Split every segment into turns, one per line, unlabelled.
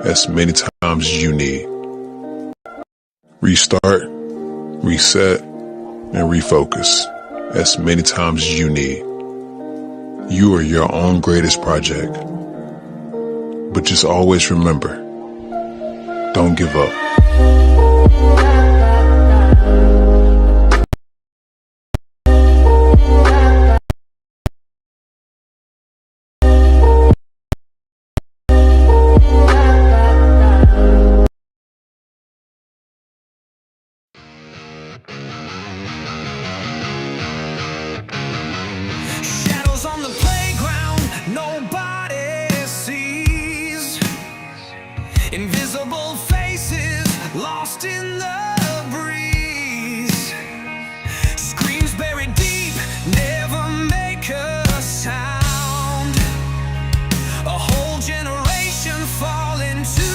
as many times as you need. Restart, reset, and refocus as many times as you need. You are your own greatest project. But just always remember, don't give up.
Shadows on the playground, nobody sees. Invisible faces lost in the breeze. Screams buried deep, never make a sound. A whole generation falling to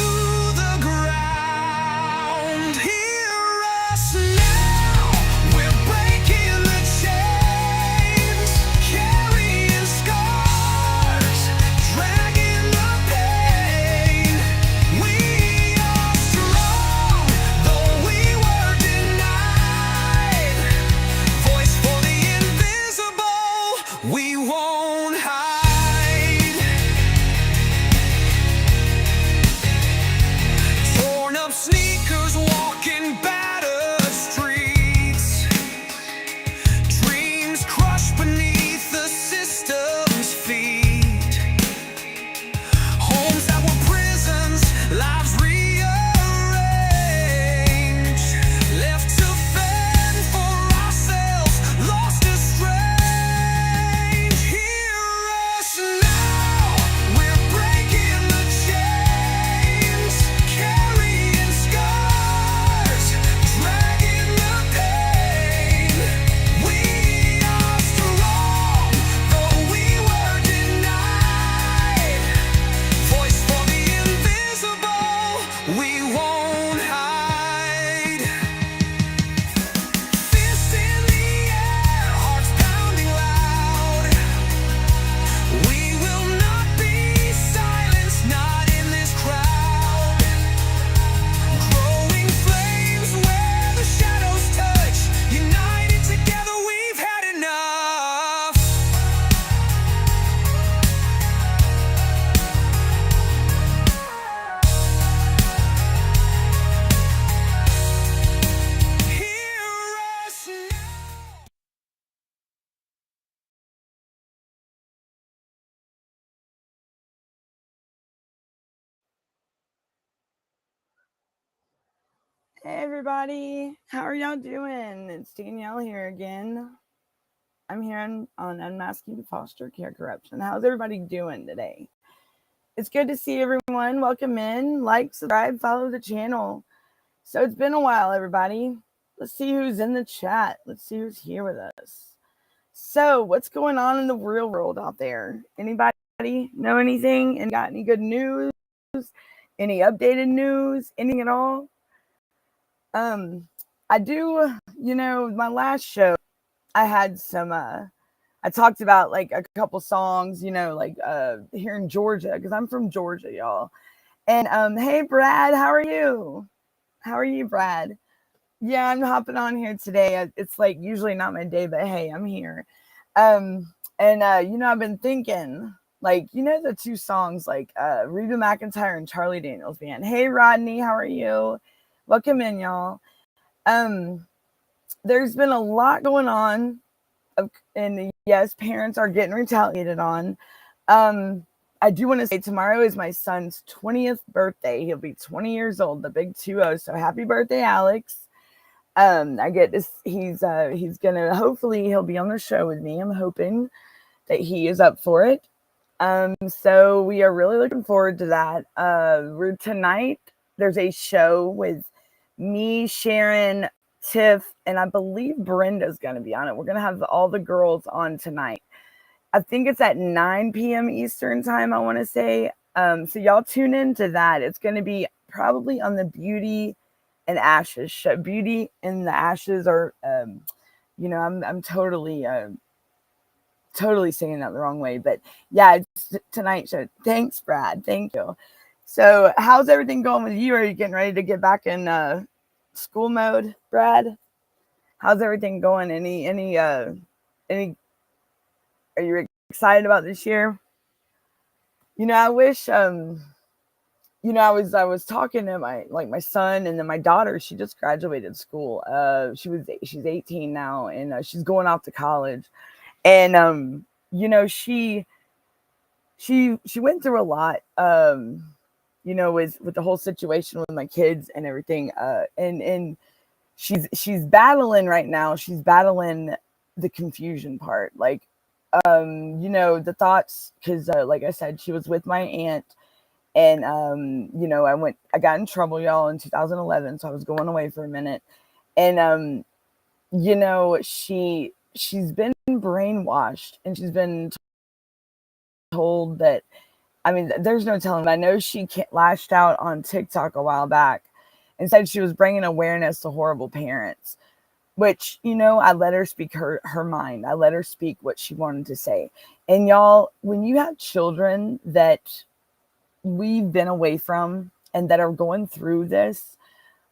the ground. Hear us now, we're breaking the chains, carrying scars, dragging the pain. We are strong, though we were denied. Voice for the invisible, we won't hide. Torn up sneakers, walking battered streets. Dreams crushed beneath the system's feet. Homes that were prisons, lives rearranged. Left to fend for ourselves, lost to strange. Hear us now, we're breaking the chains, carrying scars, dragging the pain. We are strong, though we were denied. Voice for the invisible, we won't hide. Fist in the air, hearts pounding loud. We will not be silenced, not in this crowd. Growing flames where the shadows touch. United together, we've had enough. Hear us now.
Hey everybody, how are y'all doing? It's Danielle here again. I'm here on Unmasking Foster Care Corruption. How's everybody doing today? It's good to see everyone. Welcome in, like, subscribe, follow the channel. So it's been a while, everybody. Let's see who's in the chat. Let's see who's here with us. So what's going on in the real world out there? Anybody know anything? And got any good news? Any updated news? Anything at all? I do, my last show, I had some, I talked about like a couple songs, here in Georgia, because I'm from Georgia, y'all. And, hey, Brad, how are you? How are you, Brad? Yeah, I'm hopping on here today. It's like usually not my day, but hey, I'm here. I've been thinking, the two songs, Reba McEntire and Charlie Daniels Band. Hey, Rodney, how are you? Welcome in, y'all. There's been a lot going on, and yes, parents are getting retaliated on. I do want to say tomorrow is my son's 20th birthday. He'll be 20 years old, the big 20. So happy birthday, Alex. I get this. He's gonna, hopefully he'll be on the show with me. I'm hoping that he is up for it. So we are really looking forward to that. Tonight there's a show with me, Sharon, Tiff, and I believe Brenda's going to be on it. We're going to have all the girls on tonight. I think it's at 9 p.m. Eastern time, I want to say. So y'all tune into that. It's going to be probably on the Beauty and Ashes show. Beauty and the Ashes are, I'm totally saying that the wrong way. But yeah, it's tonight's show. Thanks, Brad. Thank you. So how's everything going with you? Are you getting ready to get back in school mode, Brad? How's everything going? Any are you excited about this year? I wish I was talking to my son, and then my daughter, she just graduated school. She's 18 now, and she's going off to college. And she went through a lot, with the whole situation with my kids and everything. And she's battling right now. She's battling the confusion part, like the thoughts, because like I said, she was with my aunt. And I got in trouble, y'all, in 2011, so I was going away for a minute. And she's been brainwashed, and she's been told that, I mean, there's no telling. I know she lashed out on TikTok a while back and said she was bringing awareness to horrible parents, which, I let her speak her mind. I let her speak what she wanted to say. And y'all, when you have children that we've been away from and that are going through this,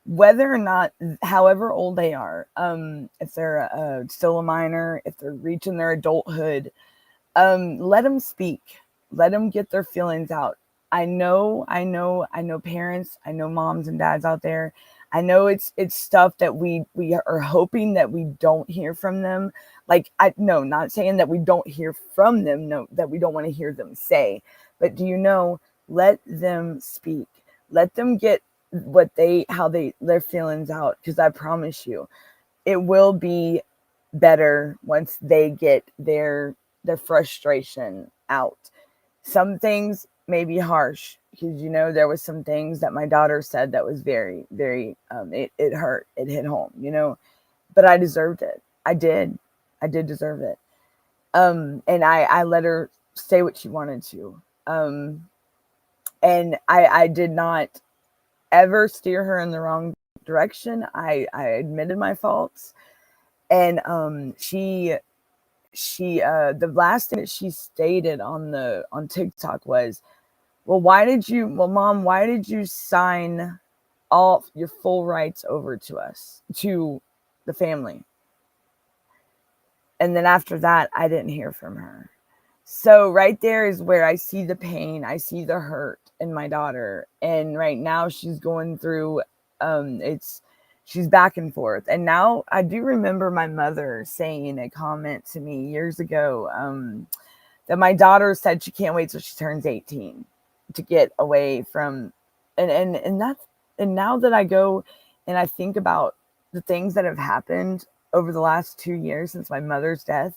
whether or not, however old they are, if they're still a minor, if they're reaching their adulthood, let them speak, let them get their feelings out. I know parents, I know moms and dads out there. I know it's stuff that we are hoping that we don't hear from them. Like, no, not saying that we don't hear from them, no, that we don't want to hear them say, but let them speak. Let them get their feelings out, because I promise you, it will be better once they get their frustration out. Some things may be harsh, because there was some things that my daughter said that was very, very it hurt. It hit home, but I deserved it. I did deserve it. And I let her say what she wanted to. And I did not ever steer her in the wrong direction. I admitted my faults. And the last thing that she stated on TikTok was, Mom, why did you sign all your full rights over to us, to the family? And then after that, I didn't hear from her. So right there is where I see the pain, I see the hurt in my daughter. And right now she's going through, she's back and forth. And now I do remember my mother saying a comment to me years ago, that my daughter said she can't wait till she turns 18 to get away from, and now that I go and I think about the things that have happened over the last 2 years since my mother's death,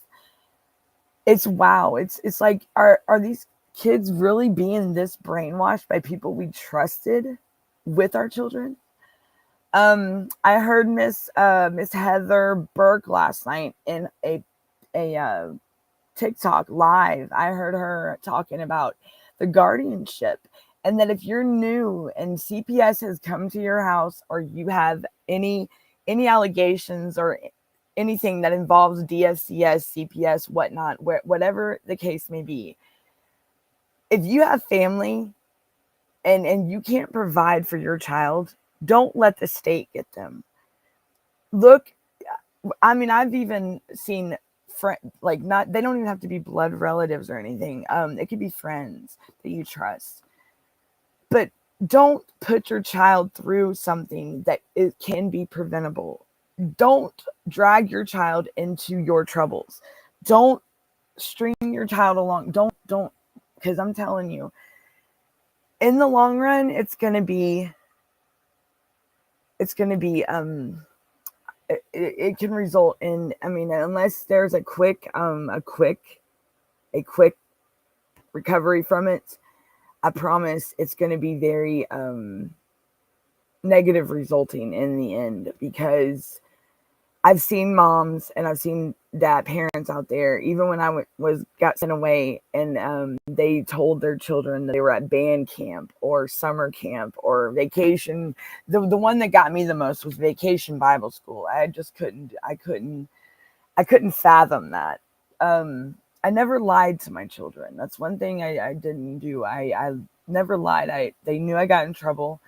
it's wow. It's like, are these kids really being this brainwashed by people we trusted with our children? I heard Miss Heather Burke last night in a TikTok live. I heard her talking about the guardianship, and that if you're new and CPS has come to your house, or you have any allegations or anything that involves DSCS, CPS, whatnot, whatever the case may be, if you have family and you can't provide for your child, don't let the state get them. Look, I mean, I've even seen not, they don't even have to be blood relatives or anything. It could be friends that you trust. But don't put your child through something that it can be preventable. Don't drag your child into your troubles. Don't string your child along. Don't, because I'm telling you, in the long run, it's going to be, it can result in, I mean, unless there's a quick recovery from it, I promise it's going to be very negative resulting in the end, because I've seen moms and I've seen parents out there, even when I got sent away, and they told their children that they were at band camp or summer camp or vacation. The one that got me the most was Vacation Bible School. I couldn't fathom that. I never lied to my children. That's one thing I didn't do. I never lied. They knew I got in trouble.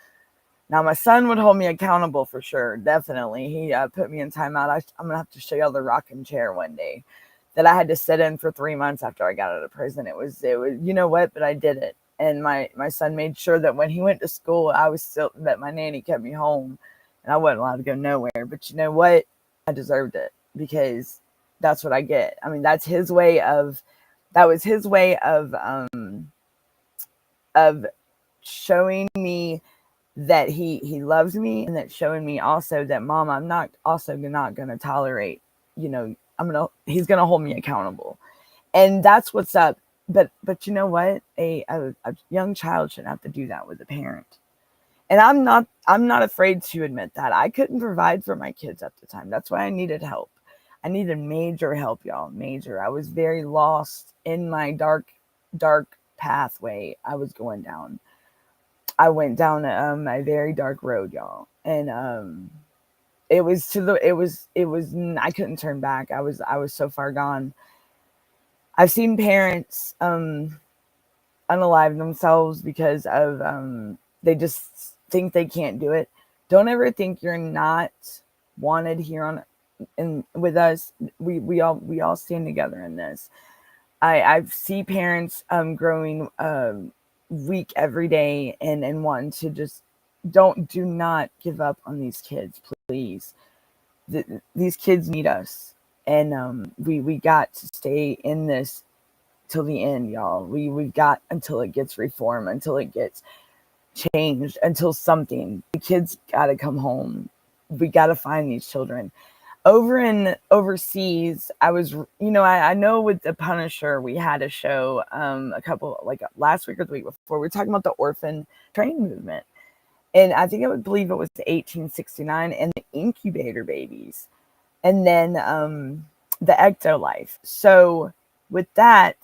Now, my son would hold me accountable for sure. Definitely. He put me in timeout. I'm going to have to show y'all the rocking chair one day that I had to sit in for 3 months after I got out of prison. It was, you know what? But I did it. And my son made sure that when he went to school, that my nanny kept me home and I wasn't allowed to go nowhere. But you know what? I deserved it because that's what I get. I mean, that was his way of showing me that he loves me, and that showing me also that, Mom, I'm not going to tolerate, he's going to hold me accountable. And that's what's up. But you know what? A young child shouldn't have to do that with a parent. And I'm not afraid to admit that. I couldn't provide for my kids at the time. That's why I needed help. I needed major help, y'all. Major. I was very lost in my dark pathway I was going down. I went down a very dark road, y'all. And I couldn't turn back. I was so far gone. I've seen parents unalive themselves because of they just think they can't do it. Don't ever think you're not wanted here with us. We all stand together in this. I see parents growing weak every day and wanting to just do not give up on these kids, please. These kids need us, and we got to stay in this till the end, y'all. We've got until it gets reformed, until it gets changed, until something. The kids got to come home. We got to find these children. Overseas, I was, I know with the Punisher, we had a show a couple, like last week or the week before, we were talking about the orphan train movement. And I believe it was 1869, and the incubator babies, and then the ecto life. So with that,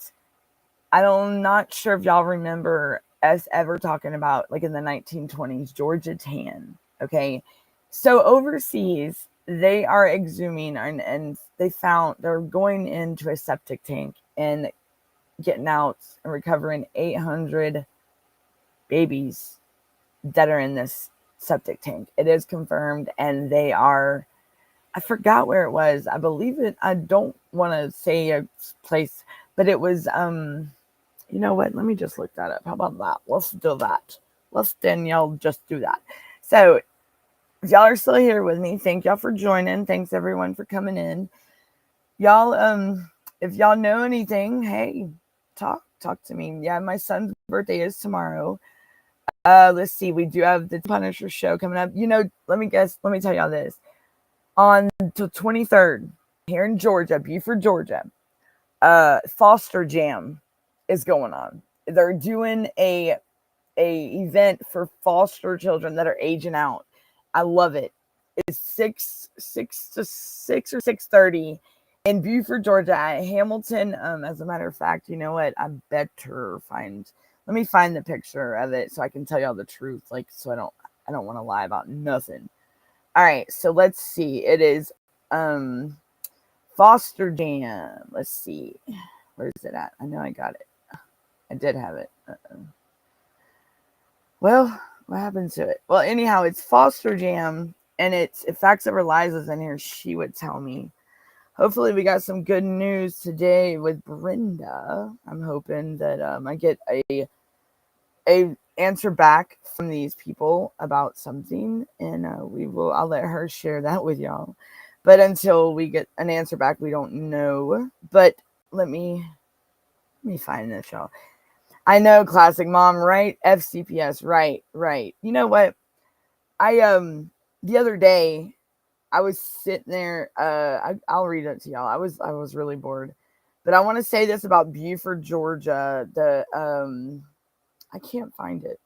I'm not sure if y'all remember us ever talking about, like in the 1920s, Georgia Tan. Okay. So overseas, they are exhuming and they're going into a septic tank and getting out and recovering 800 babies that are in this septic tank. It is confirmed, and they are, I forgot where it was. I believe it. I don't want to say a place, but it was, you know what? Let me just look that up. How about that? Let's do that. Let's Danielle just do that. So if y'all are still here with me, thank y'all for joining. Thanks everyone for coming in. Y'all, if y'all know anything, hey, talk to me. Yeah, my son's birthday is tomorrow. Let's see. We do have the Punisher show coming up. Let me tell y'all this. On the 23rd, here in Georgia, Beaufort, Georgia, Foster Jam is going on. They're doing a event for foster children that are aging out. I love it. It's 6 to 6 or 6:30 in Beaufort, Georgia at Hamilton. As a matter of fact, you know what? I better let me find the picture of it so I can tell y'all the truth. So I don't want to lie about nothing. All right, so let's see. It is Foster Jam. Let's see. Where is it at? I know I got it. I did have it. Well, what happened to it? Well, anyhow, it's Foster Jam, and if Facts Over Lies is in here, she would tell me. Hopefully, we got some good news today with Brenda. I'm hoping that I get a answer back from these people about something, and I'll let her share that with y'all. But until we get an answer back, we don't know. But let me find this, y'all. I know, classic mom, right? FCPS, right. You know what? I the other day I was sitting there. I'll read it to y'all. I was really bored, but I want to say this about Beaufort, Georgia. I can't find it.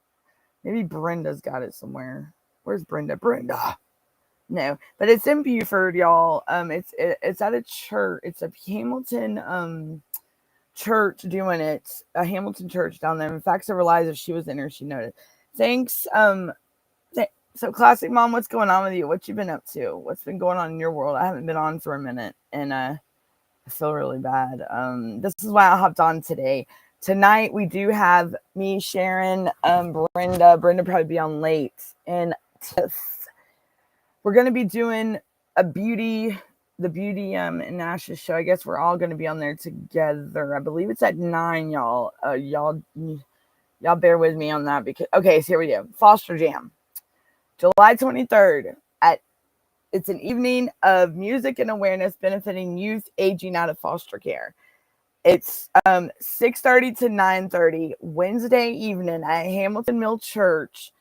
Maybe Brenda's got it somewhere. Where's Brenda? Brenda. No, but it's in Beaufort, y'all. It's at a church. It's a Hamilton church doing it. A Hamilton church down there. In fact, I realized if she was in there, she noted. Thanks. So classic mom, what's going on with you? What you been up to? What's been going on in your world? I haven't been on for a minute, and I feel really bad. This is why I hopped on today Tonight we do have me, Sharon, Brenda probably be on late, and Tiff. We're going to be doing the beauty and Ash's show. I guess we're all going to be on there together. I believe it's at 9, y'all. Y'all bear with me on that because, okay, so here we go. Foster Jam, July 23rd it's an evening of music and awareness benefiting youth aging out of foster care. It's 6:30 to 9:30 Wednesday evening at Hamilton Mill Church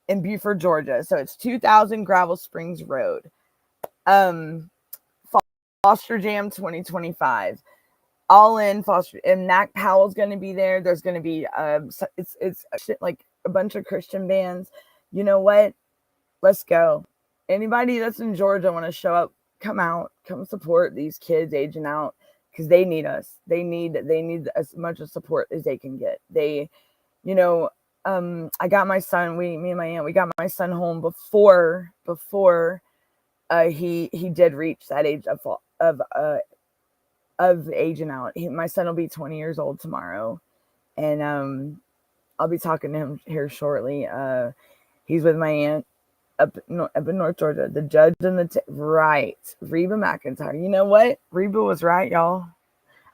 in Beaufort, Georgia. So it's 2000 Gravel Springs Road. Foster Jam 2025. All in Foster, and Mac Powell's going to be there. There's going to be it's like a bunch of Christian bands. You know what? Let's go. Anybody that's in Georgia want to show up, come out, come support these kids aging out because they need us. They need as much of support as they can get. They, you know, I got my son. Me and my aunt, we got my son home before he did reach that age of aging out. My son will be 20 years old tomorrow, and I'll be talking to him here shortly. He's with my aunt up in North Georgia. The judge and right, Reba McIntyre. You know what? Reba was right, y'all.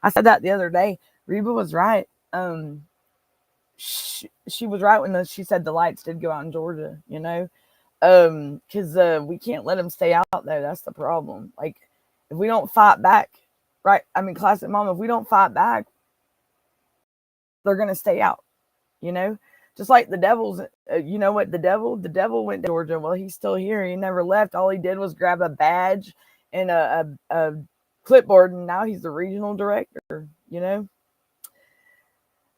I said that the other day. Reba was right. She was right when she said the lights did go out in Georgia. You know, because we can't let them stay out there. That's the problem. Like, if we don't fight back, right? I mean, classic mom. If we don't fight back, they're gonna stay out. You know. Just like the Devils, you know what? The devil went to Georgia. Well, he's still here. He never left. All he did was grab a badge and a clipboard, and now he's the regional director. You know,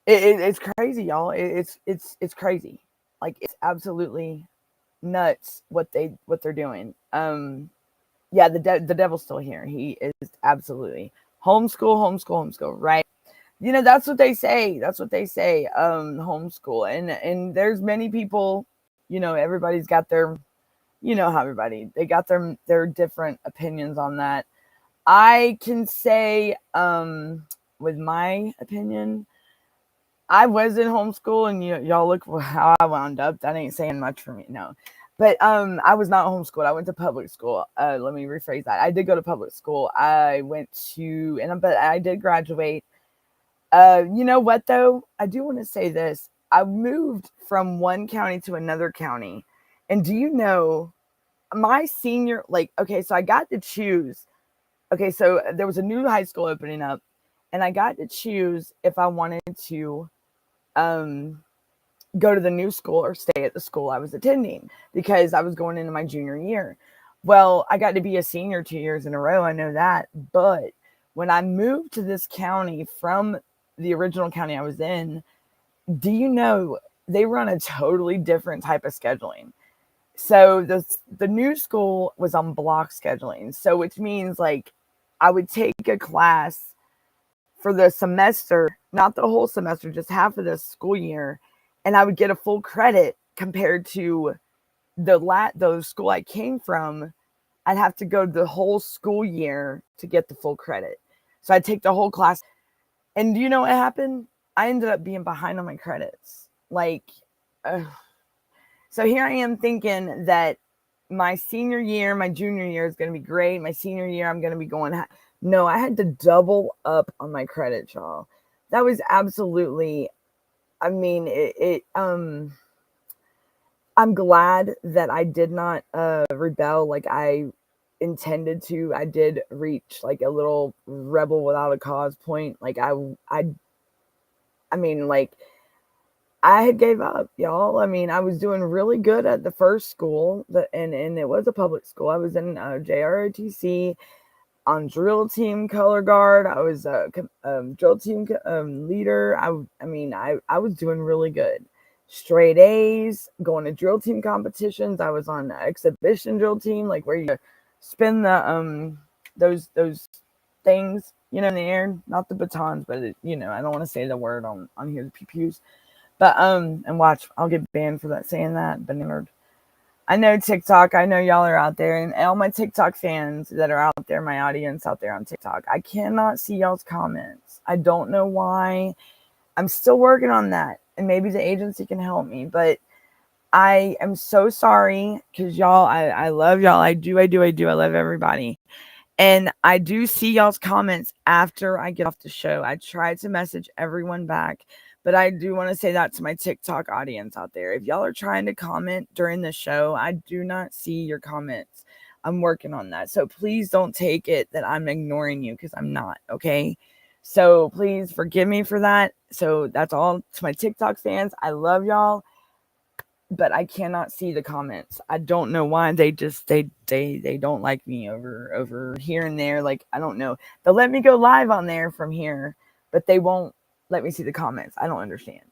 it's crazy, y'all. It's crazy. Like, it's absolutely nuts what they're doing. Yeah, the devil's still here. He is absolutely homeschool, right? You know, that's what they say. Homeschool. And there's many people, you know, everybody's got their, you know how they got their different opinions on that. I can say, with my opinion, I was in homeschool, and y'all look how I wound up. That ain't saying much for me, no. But I was not homeschooled. I went to public school. Let me rephrase that. I did go to public school. I went to, but I did graduate. You know what, though? I do want to say this. I moved from one county to another county. And do you know, my senior, okay, so I got to choose. Okay, so there was a new high school opening up, and I got to choose if I wanted to go to the new school or stay at the school I was attending, because I was going into my junior year. Well, I got to be a senior 2 years in a row. I know that. But when I moved to this county from the original county I was in, do you know they run a totally different type of scheduling? So the new school was on block scheduling. So which means, like, I would take a class for the semester, not the whole semester, just half of the school year, and I would get a full credit compared to the school I came from. I'd have to go the whole school year to get the full credit. So I'd take the whole class. And do you know what happened? I ended up being behind on my credits. So here I am thinking that my senior year, my junior year is going to be great. My senior year, I'm going to be going. No, I had to double up on my credit, y'all. That was absolutely, I mean, I'm glad that I did not rebel like I intended to. I did reach like a little rebel without a cause point. Like I mean, like, I had gave up, y'all. I mean, I was doing really good at the first school, and it was a public school. I was in JROTC on drill team color guard. I was a drill team leader. I was doing really good. Straight A's, going to drill team competitions. I was on exhibition drill team, like where you spin the those things, you know, in the air, not the batons, but I don't want to say the word on here, the pew-pews. But and watch, I'll get banned for that, saying that. But I know TikTok. I know y'all are out there, and all my TikTok fans that are out there, my audience out there on TikTok. I cannot see y'all's comments. I don't know why. I'm still working on that, and maybe the agency can help me, but I am so sorry because y'all, I love y'all. I do. I love everybody. And I do see y'all's comments after I get off the show. I try to message everyone back, but I do want to say that to my TikTok audience out there. If y'all are trying to comment during the show, I do not see your comments. I'm working on that. So please don't take it that I'm ignoring you, because I'm not, okay? So please forgive me for that. So that's all to my TikTok fans. I love y'all, but I cannot see the comments. I don't know why. They just they don't like me over here and there. Like, I don't know. They'll let me go live on there from here, but they won't let me see the comments. I don't understand.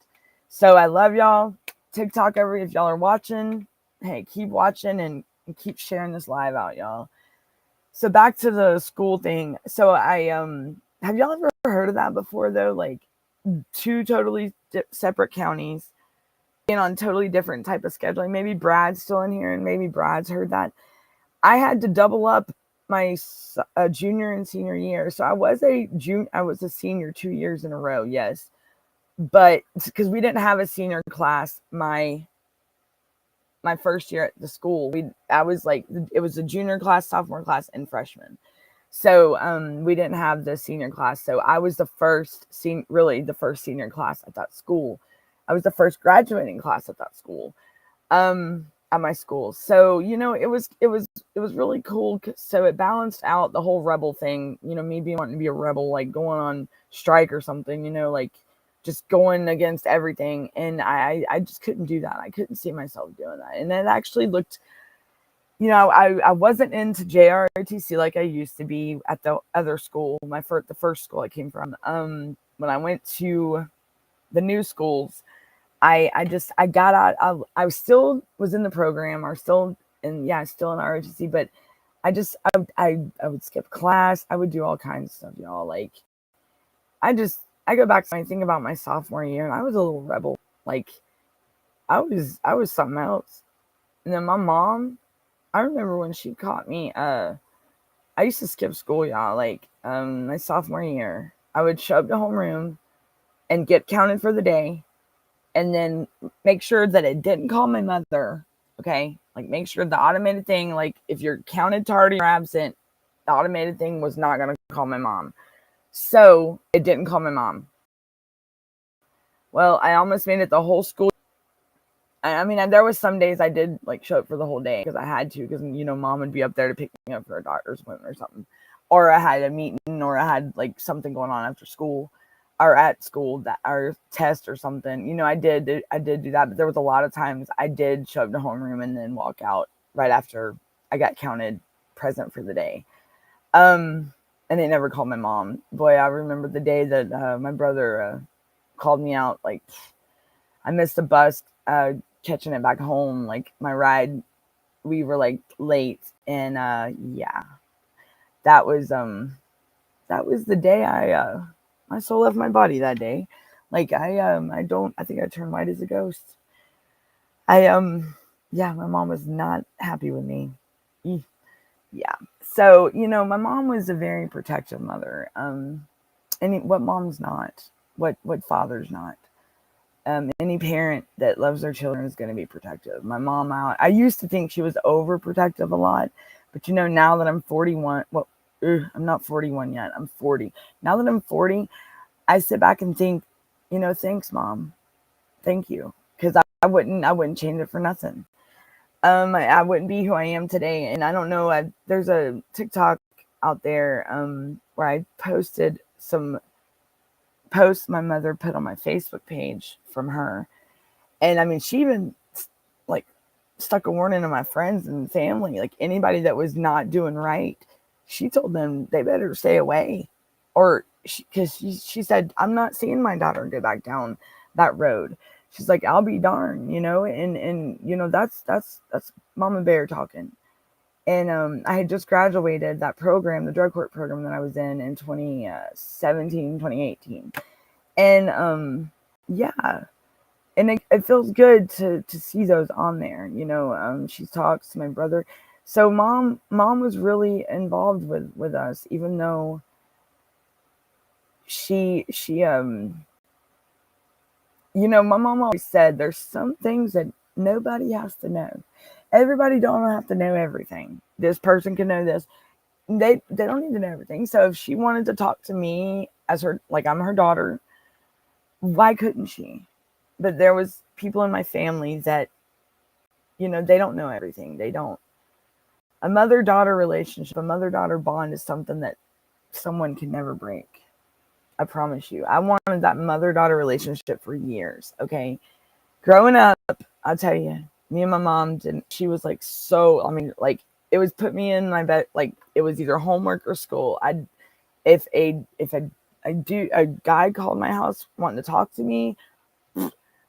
So I love y'all. TikTok, if y'all are watching, hey, keep watching and keep sharing this live out, y'all. So back to the school thing. So I have y'all ever heard of that before though? Like, two totally separate counties being on totally different type of scheduling. Maybe Brad's still in here, and maybe Brad's heard that. I had to double up my junior and senior year. So I was a senior 2 years in a row, yes. But because we didn't have a senior class my first year at the school, it was a junior class, sophomore class, and freshman. So we didn't have the senior class. So I was the first the first senior class at that school. I was the first graduating class at that school, at my school. So, it was really cool. So it balanced out the whole rebel thing, me being wanting to be a rebel, like going on strike or something, like just going against everything. And I just couldn't do that. I couldn't see myself doing that. And it actually looked, I wasn't into JROTC like I used to be at the other school, the first school I came from. When I went to the new schools, I got out. I still was in the program, or still in ROTC, but I would skip class. I would do all kinds of stuff, y'all. Like, I go back to my thing about my sophomore year, and I was a little rebel. Like, I was something else. And then my mom, I remember when she caught me, I used to skip school, y'all. Like, my sophomore year, I would show up to homeroom and get counted for the day, and then make sure that it didn't call my mother, okay? Like, make sure the automated thing, like, if you're counted tardy or absent, the automated thing was not going to call my mom. So it didn't call my mom. Well, I almost made it the whole school. I mean, there was some days I did, like, show up for the whole day because I had to, because, mom would be up there to pick me up for a doctor's appointment or something. Or I had a meeting, or I had, like, something going on after school. Or at school, or test or something. I did do that, but there was a lot of times I did show up to homeroom and then walk out right after I got counted present for the day. And they never called my mom. Boy, I remember the day that my brother called me out. Like, I missed the bus catching it back home. Like, my ride, we were like late, and that was the day my soul left my body that day. Like, I think I turned white as a ghost. My mom was not happy with me. Yeah. So, my mom was a very protective mother. And what mom's not, what father's not. Any parent that loves their children is going to be protective. My mom, I used to think she was overprotective a lot, but now that I'm 41, well, I'm not 41 yet. I'm 40. Now that I'm 40, I sit back and think, thanks, Mom. Thank you. Because I wouldn't change it for nothing. I wouldn't be who I am today. And I don't know, there's a TikTok out there where I posted some posts my mother put on my Facebook page from her. And I mean, she even, like, stuck a warning to my friends and family, like, anybody that was not doing right. She told them they better stay away, or because she said, I'm not seeing my daughter go back down that road. She's like, I'll be darned, and that's Mama Bear talking. And I had just graduated that program, the drug court program that I was in 2017, 2018. And and it feels good to see those on there. She talks to my brother. So mom was really involved with us, even though she my mom always said there's some things that nobody has to know. Everybody don't have to know everything. This person can know this. They don't need to know everything. So if she wanted to talk to me as her, like I'm her daughter, why couldn't she? But there was people in my family that, they don't know everything. They don't. A mother-daughter relationship, a mother-daughter bond is something that someone can never break. I promise you. I wanted that mother-daughter relationship for years, okay? Growing up, I'll tell you, me and my mom didn't, she was like, it was put me in my bed, like it was either homework or school. If a guy called my house wanting to talk to me,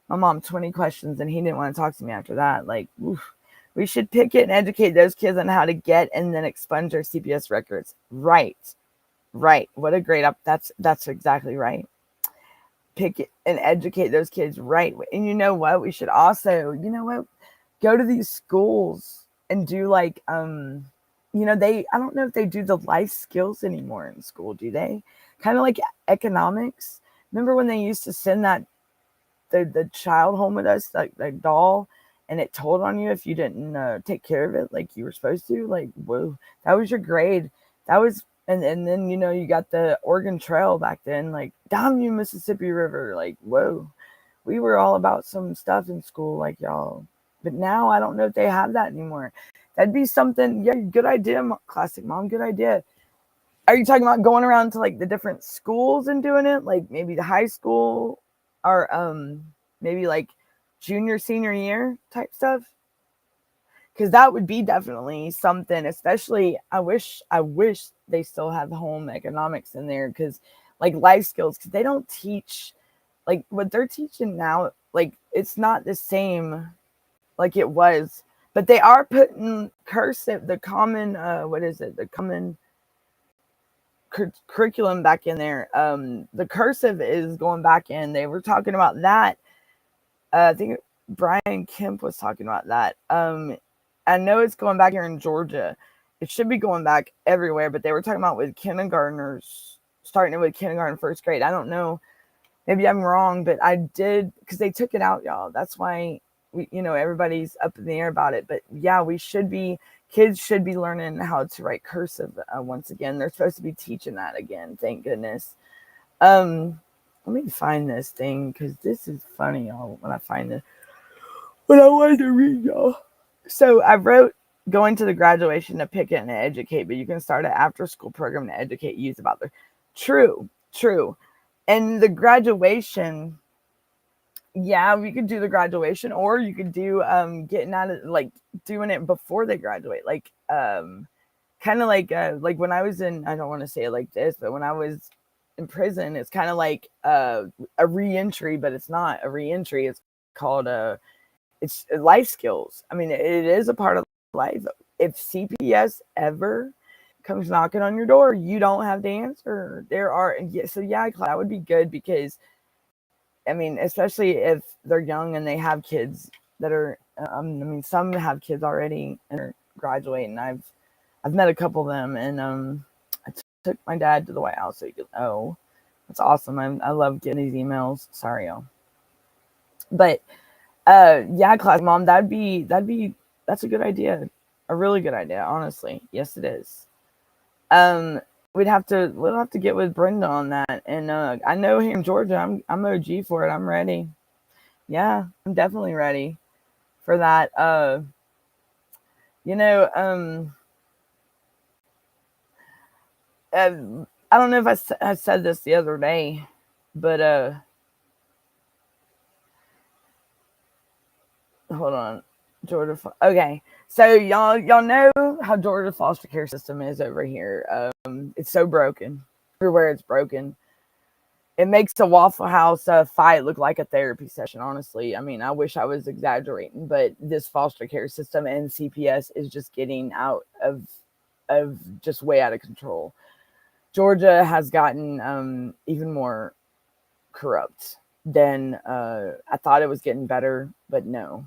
my mom 20 questions and he didn't want to talk to me after that. Like, oof. We should pick it and educate those kids on how to get and then expunge their CPS records. Right. What a great that's exactly right. Pick it and educate those kids. Right. And you know what? We should also, go to these schools and do like, I don't know if they do the life skills anymore in school. Do they? Kind of like economics. Remember when they used to send the child home with us, like the doll, and it told on you if you didn't take care of it like you were supposed to? Like, whoa, that was your grade. That was, and then, you got the Oregon Trail back then, like, damn you, Mississippi River. Like, whoa, we were all about some stuff in school, like y'all. But now I don't know if they have that anymore. That'd be something. Yeah, good idea, Classic Mom, good idea. Are you talking about going around to like the different schools and doing it? Like maybe the high school or maybe like junior, senior year type stuff? Because that would be definitely something, especially I wish they still have home economics in there, because like life skills, because they don't teach like what they're teaching now. Like it's not the same like it was, but they are putting cursive, the common, the common curriculum back in there. The cursive is going back in. They were talking about that. I think Brian Kemp was talking about that. I know it's going back here in Georgia. It should be going back everywhere, but they were talking about with kindergartners, starting it with kindergarten, first grade. I don't know. Maybe I'm wrong, but I did, because they took it out, y'all. That's why everybody's up in the air about it. But yeah, kids should be learning how to write cursive once again. They're supposed to be teaching that again. Thank goodness. Let me find this thing, because this is funny, y'all, when I find it. But I wanted to read y'all. So I wrote going to the graduation to pick it and educate, but you can start an after school program to educate youth about their true. And the graduation, yeah, we could do the graduation, or you could do getting out of like doing it before they graduate, like kind of like when I was in, I don't want to say it like this, but when I was in prison, it's kind of like a re-entry, but it's not a re-entry. It's called it's life skills. I mean, it is a part of life. If CPS ever comes knocking on your door, you don't have the answer. That would be good, because I mean, especially if they're young and they have kids that are, some have kids already and are graduating. I've met a couple of them, and I took my dad to the White House so you could, that's awesome. I love getting these emails. Sorry, y'all. But Classic Mom, that's a good idea. A really good idea, honestly. Yes, it is. We'll have to get with Brenda on that. And I know here in Georgia, I'm OG for it. I'm ready. Yeah, I'm definitely ready for that. I don't know if I said this the other day, but hold on. Georgia. Okay. So y'all know how Georgia foster care system is over here. It's so broken. Everywhere it's broken. It makes a Waffle House fight look like a therapy session, honestly. I mean, I wish I was exaggerating, but this foster care system and CPS is just getting out of just way out of control. Georgia has gotten even more corrupt than I thought it was getting better, but no.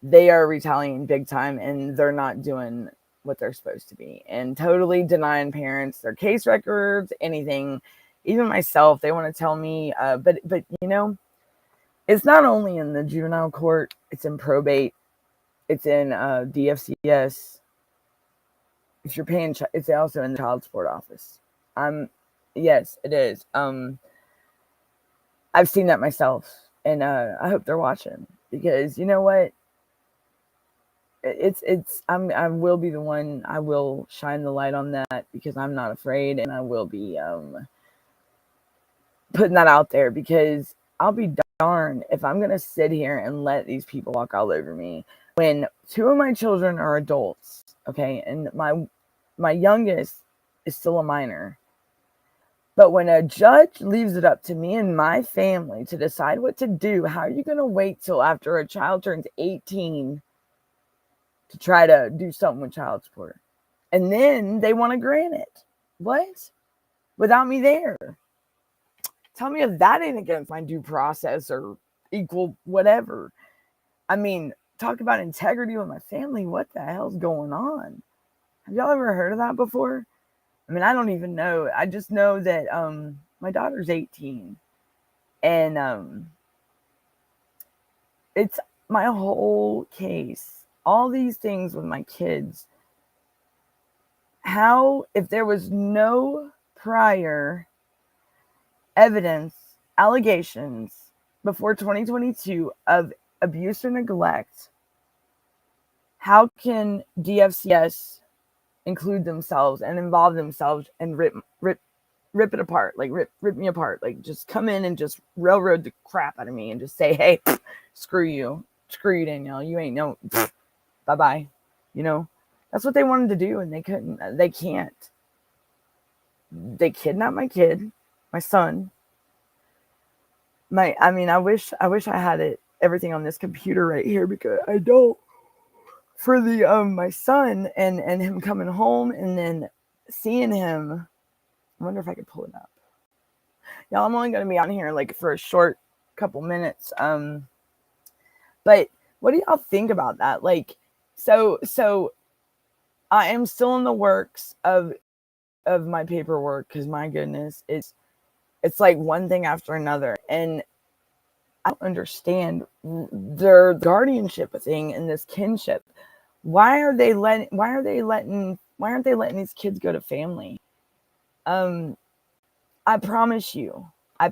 They are retaliating big time, and they're not doing what they're supposed to be, and totally denying parents their case records, anything. Even myself, they want to tell me, but It's not only in the juvenile court, it's in probate, it's in DFCS. If you're paying, it's also in the child support office. Yes, it is. I've seen that myself, and I hope they're watching, because you know what? I will be the one. I will shine the light on that, because I'm not afraid, and I will be putting that out there, because I'll be darned if I'm gonna sit here and let these people walk all over me when two of my children are adults, okay, and my youngest is still a minor. But when a judge leaves it up to me and my family to decide what to do, how are you going to wait till after a child turns 18 to try to do something with child support? And then they want to grant it. What? Without me there. Tell me if that ain't against my due process or equal whatever. I mean, talk about integrity with my family. What the hell's going on? Have y'all ever heard of that before? I mean, I don't even know. I just know that my daughter's 18. And it's my whole case. All these things with my kids. How, if there was no prior evidence, allegations before 2022 of abuse or neglect, how can DFCS include themselves and involve themselves and rip it apart, like rip me apart, like just come in and just railroad the crap out of me and just say, hey, screw you, Danielle, you ain't no, bye-bye. You know, that's what they wanted to do, and they can't. They kidnapped my kid, my son. I wish I had everything on this computer right here, because I don't. For the my son and him coming home and then seeing him, I wonder if I could pull it up. Y'all, I'm only gonna be on here like for a short couple minutes. But what do y'all think about that? Like, so I am still in the works of my paperwork, because my goodness, it's like one thing after another, and I don't understand their guardianship thing and this kinship. Why aren't they letting these kids go to family? I promise you, I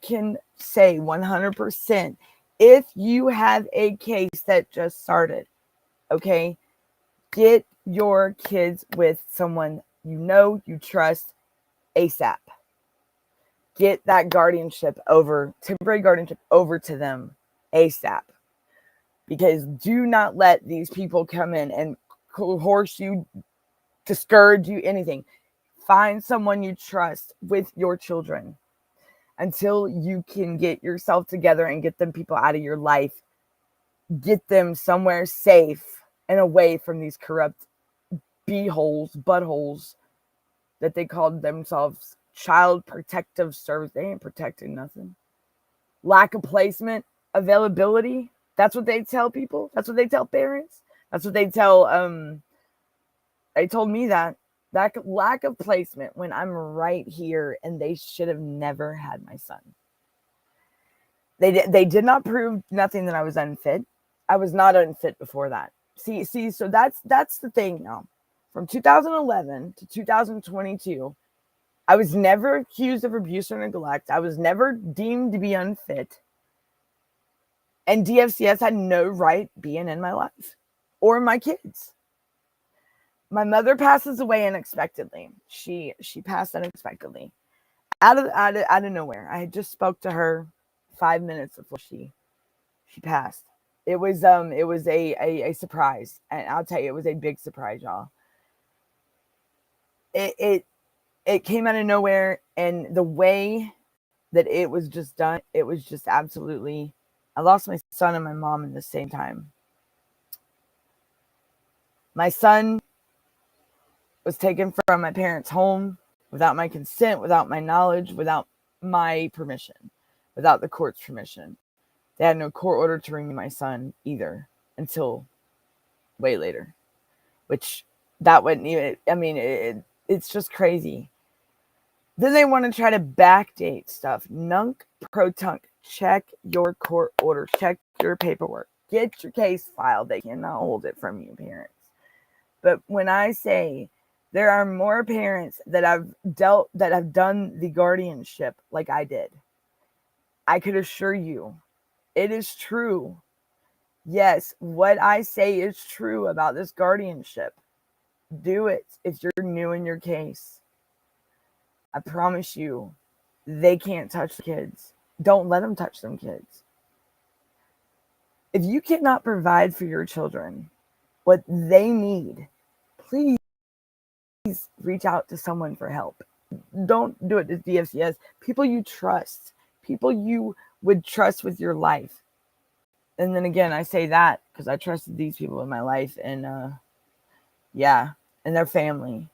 can say 100%, if you have a case that just started, okay, get your kids with someone you trust ASAP. Get that temporary guardianship over to them ASAP. Because do not let these people come in and coerce you, discourage you, anything. Find someone you trust with your children until you can get yourself together and get them people out of your life. Get them somewhere safe and away from these corrupt buttholes that they called themselves Child Protective Service. They ain't protecting nothing. Lack of placement, availability. That's what they tell people. That's what they tell parents. That's what they tell. They told me that lack of placement when I'm right here, and they should have never had my son. They did not prove nothing that I was unfit. I was not unfit before that. See. So that's the thing now. From 2011 to 2022, I was never accused of abuse or neglect. I was never deemed to be unfit. And DFCS had no right being in my life or my kids. My mother passes away unexpectedly. She passed unexpectedly out of nowhere. I had just spoke to her 5 minutes before she passed. It was a surprise, and I'll tell you, it was a big surprise, y'all. It came out of nowhere, and the way that it was just done, it was just absolutely. I lost my son and my mom at the same time. My son was taken from my parents' home without my consent, without my knowledge, without my permission, without the court's permission. They had no court order to bring me my son either until way later, which that wouldn't even, I mean, it's just crazy. Then they want to try to backdate stuff. Nunk pro tunk. check your court order, check your paperwork, get your case filed. They cannot hold it from you, parents. But when I say there are more parents that have done the guardianship like I did, I could assure you it is true. Yes, what I say is true about this guardianship. Do it if you're new in your case. I promise you, they can't touch the kids. Don't let them touch them kids. If you cannot provide for your children what they need, please reach out to someone for help. Don't do it to DFCS. People you trust, people you would trust with your life. And then again, I say that because I trusted these people in my life, and and their family.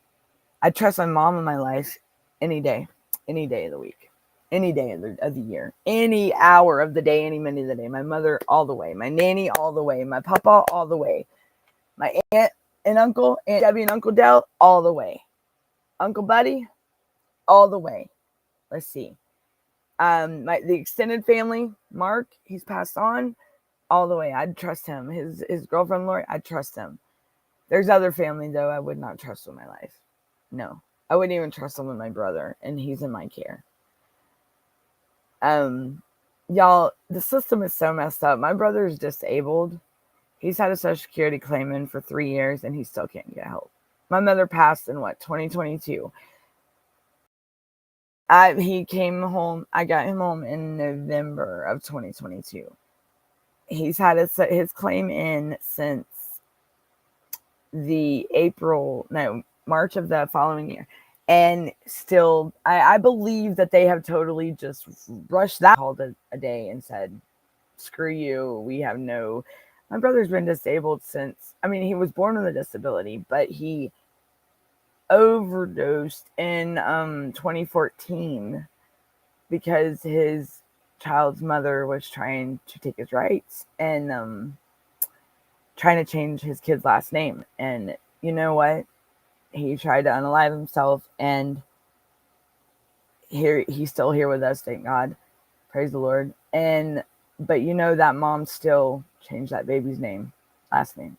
I trust my mom in my life any day of the week, any day of the year, any hour of the day, any minute of the day. My mother all the way, my nanny all the way, my papa all the way, my aunt and uncle, Aunt Debbie and Uncle Dell all the way, Uncle Buddy all the way. Let's see. The extended family, Mark, he's passed on all the way. I'd trust him. His girlfriend Lori, I'd trust him. There's other family though I would not trust with my life. No, I wouldn't even trust him with my brother, and he's in my care. Y'all, the system is so messed up. My brother is disabled. He's had a Social Security claim in for 3 years, and he still can't get help. My mother passed in 2022. He came home. I got him home in November of 2022. He's had his claim in since March of the following year. And still, I believe that they have totally just rushed that, called a day and said, screw you. My brother's been disabled since, he was born with a disability, but he overdosed in 2014 because his child's mother was trying to take his rights and trying to change his kid's last name. And you know what? He tried to unalive himself, and he's still here with us, thank God. Praise the Lord. But that mom still changed that baby's last name.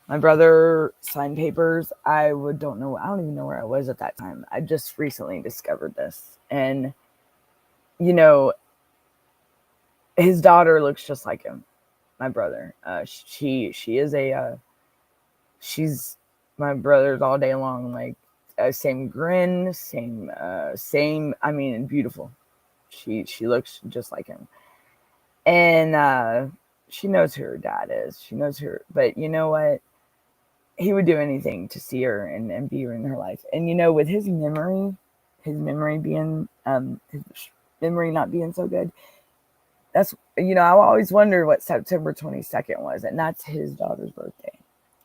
My brother signed papers. I don't even know where I was at that time. I just recently discovered this. And, his daughter looks just like him, my brother. She's my brother's all day long, like same grin, same, beautiful. She looks just like him. And she knows who her dad is. She knows but you know what? He would do anything to see her and be in her life. And with his memory being his memory not being so good, that's I always wondered what September 22nd was, and that's his daughter's birthday.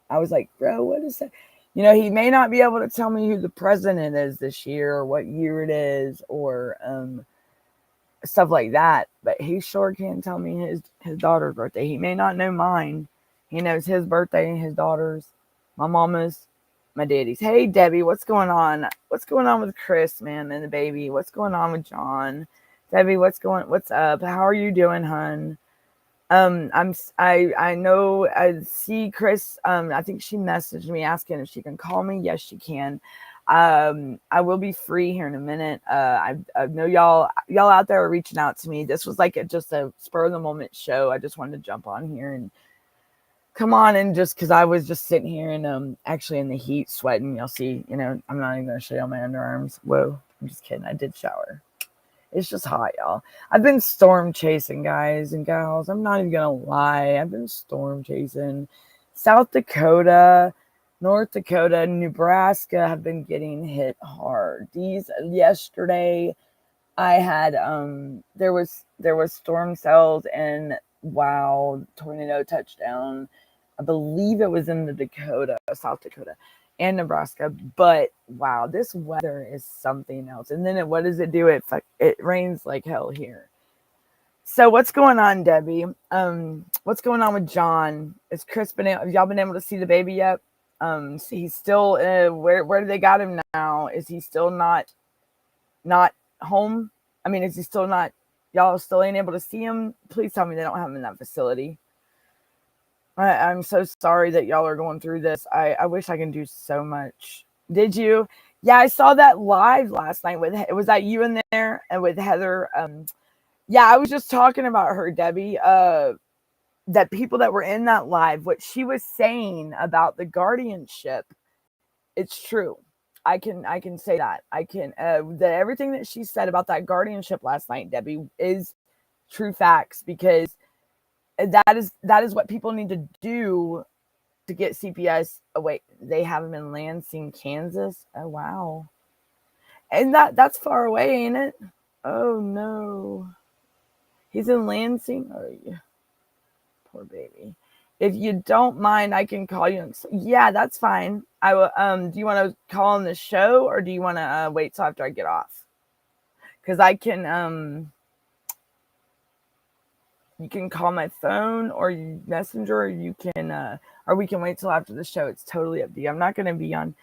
I was like, bro, what is that? He may not be able to tell me who the president is this year or what year it is or stuff like that, but he sure can tell me his daughter's birthday. He may not know mine. He knows his birthday, his daughter's, my mama's, my daddy's. Hey, Debbie, what's going on? What's going on with Chris, man, and the baby? What's going on with John? Debbie, what's up? How are you doing, hun? I know, I see Chris. I think she messaged me asking if she can call me. Yes, she can. I will be free here in a minute. I know y'all out there are reaching out to me. This was like just a spur of the moment show. I just wanted to jump on here and come on, and just because I was just sitting here and actually in the heat sweating. You'll see, I'm not even gonna show you my underarms. Whoa, I'm just kidding. I did shower. It's just hot, y'all. I've been storm chasing, guys and gals. I'm not even gonna lie. I've been storm chasing. South Dakota, North Dakota, Nebraska have been getting hit hard. Yesterday, I had there was storm cells, and wow, tornado touchdown. I believe it was in South Dakota, and Nebraska. But wow, this weather is something else. And then what does it do? It rains like hell here. So what's going on, Debbie? What's going on with John? Is Chris have y'all been able to see the baby yet? He's still where do they got him now? Is he still not home? Is he still not y'all still ain't able to see them, please tell me they don't have them in that facility. I'm so sorry that y'all are going through this. I wish I can do so much. Did you? Yeah, I saw that live last night with, was that you in there and with Heather? Yeah, I was just talking about her, Debbie. That people that were in that live, what she was saying about the guardianship, it's true. I can say that. I can that everything that she said about that guardianship last night, Debbie, is true facts, because that is what people need to do to get CPS. Oh wait, they have them in Lansing, Kansas. Oh wow. And that's far away, ain't it? Oh no. He's in Lansing. Oh yeah. Poor baby. If you don't mind, I can call you. Yeah, that's fine. I will. Do you want to call on the show, or do you want to wait till after I get off? Because I can. You can call my phone or messenger, or you can, or we can wait till after the show. It's totally up to you. I'm not going to be on.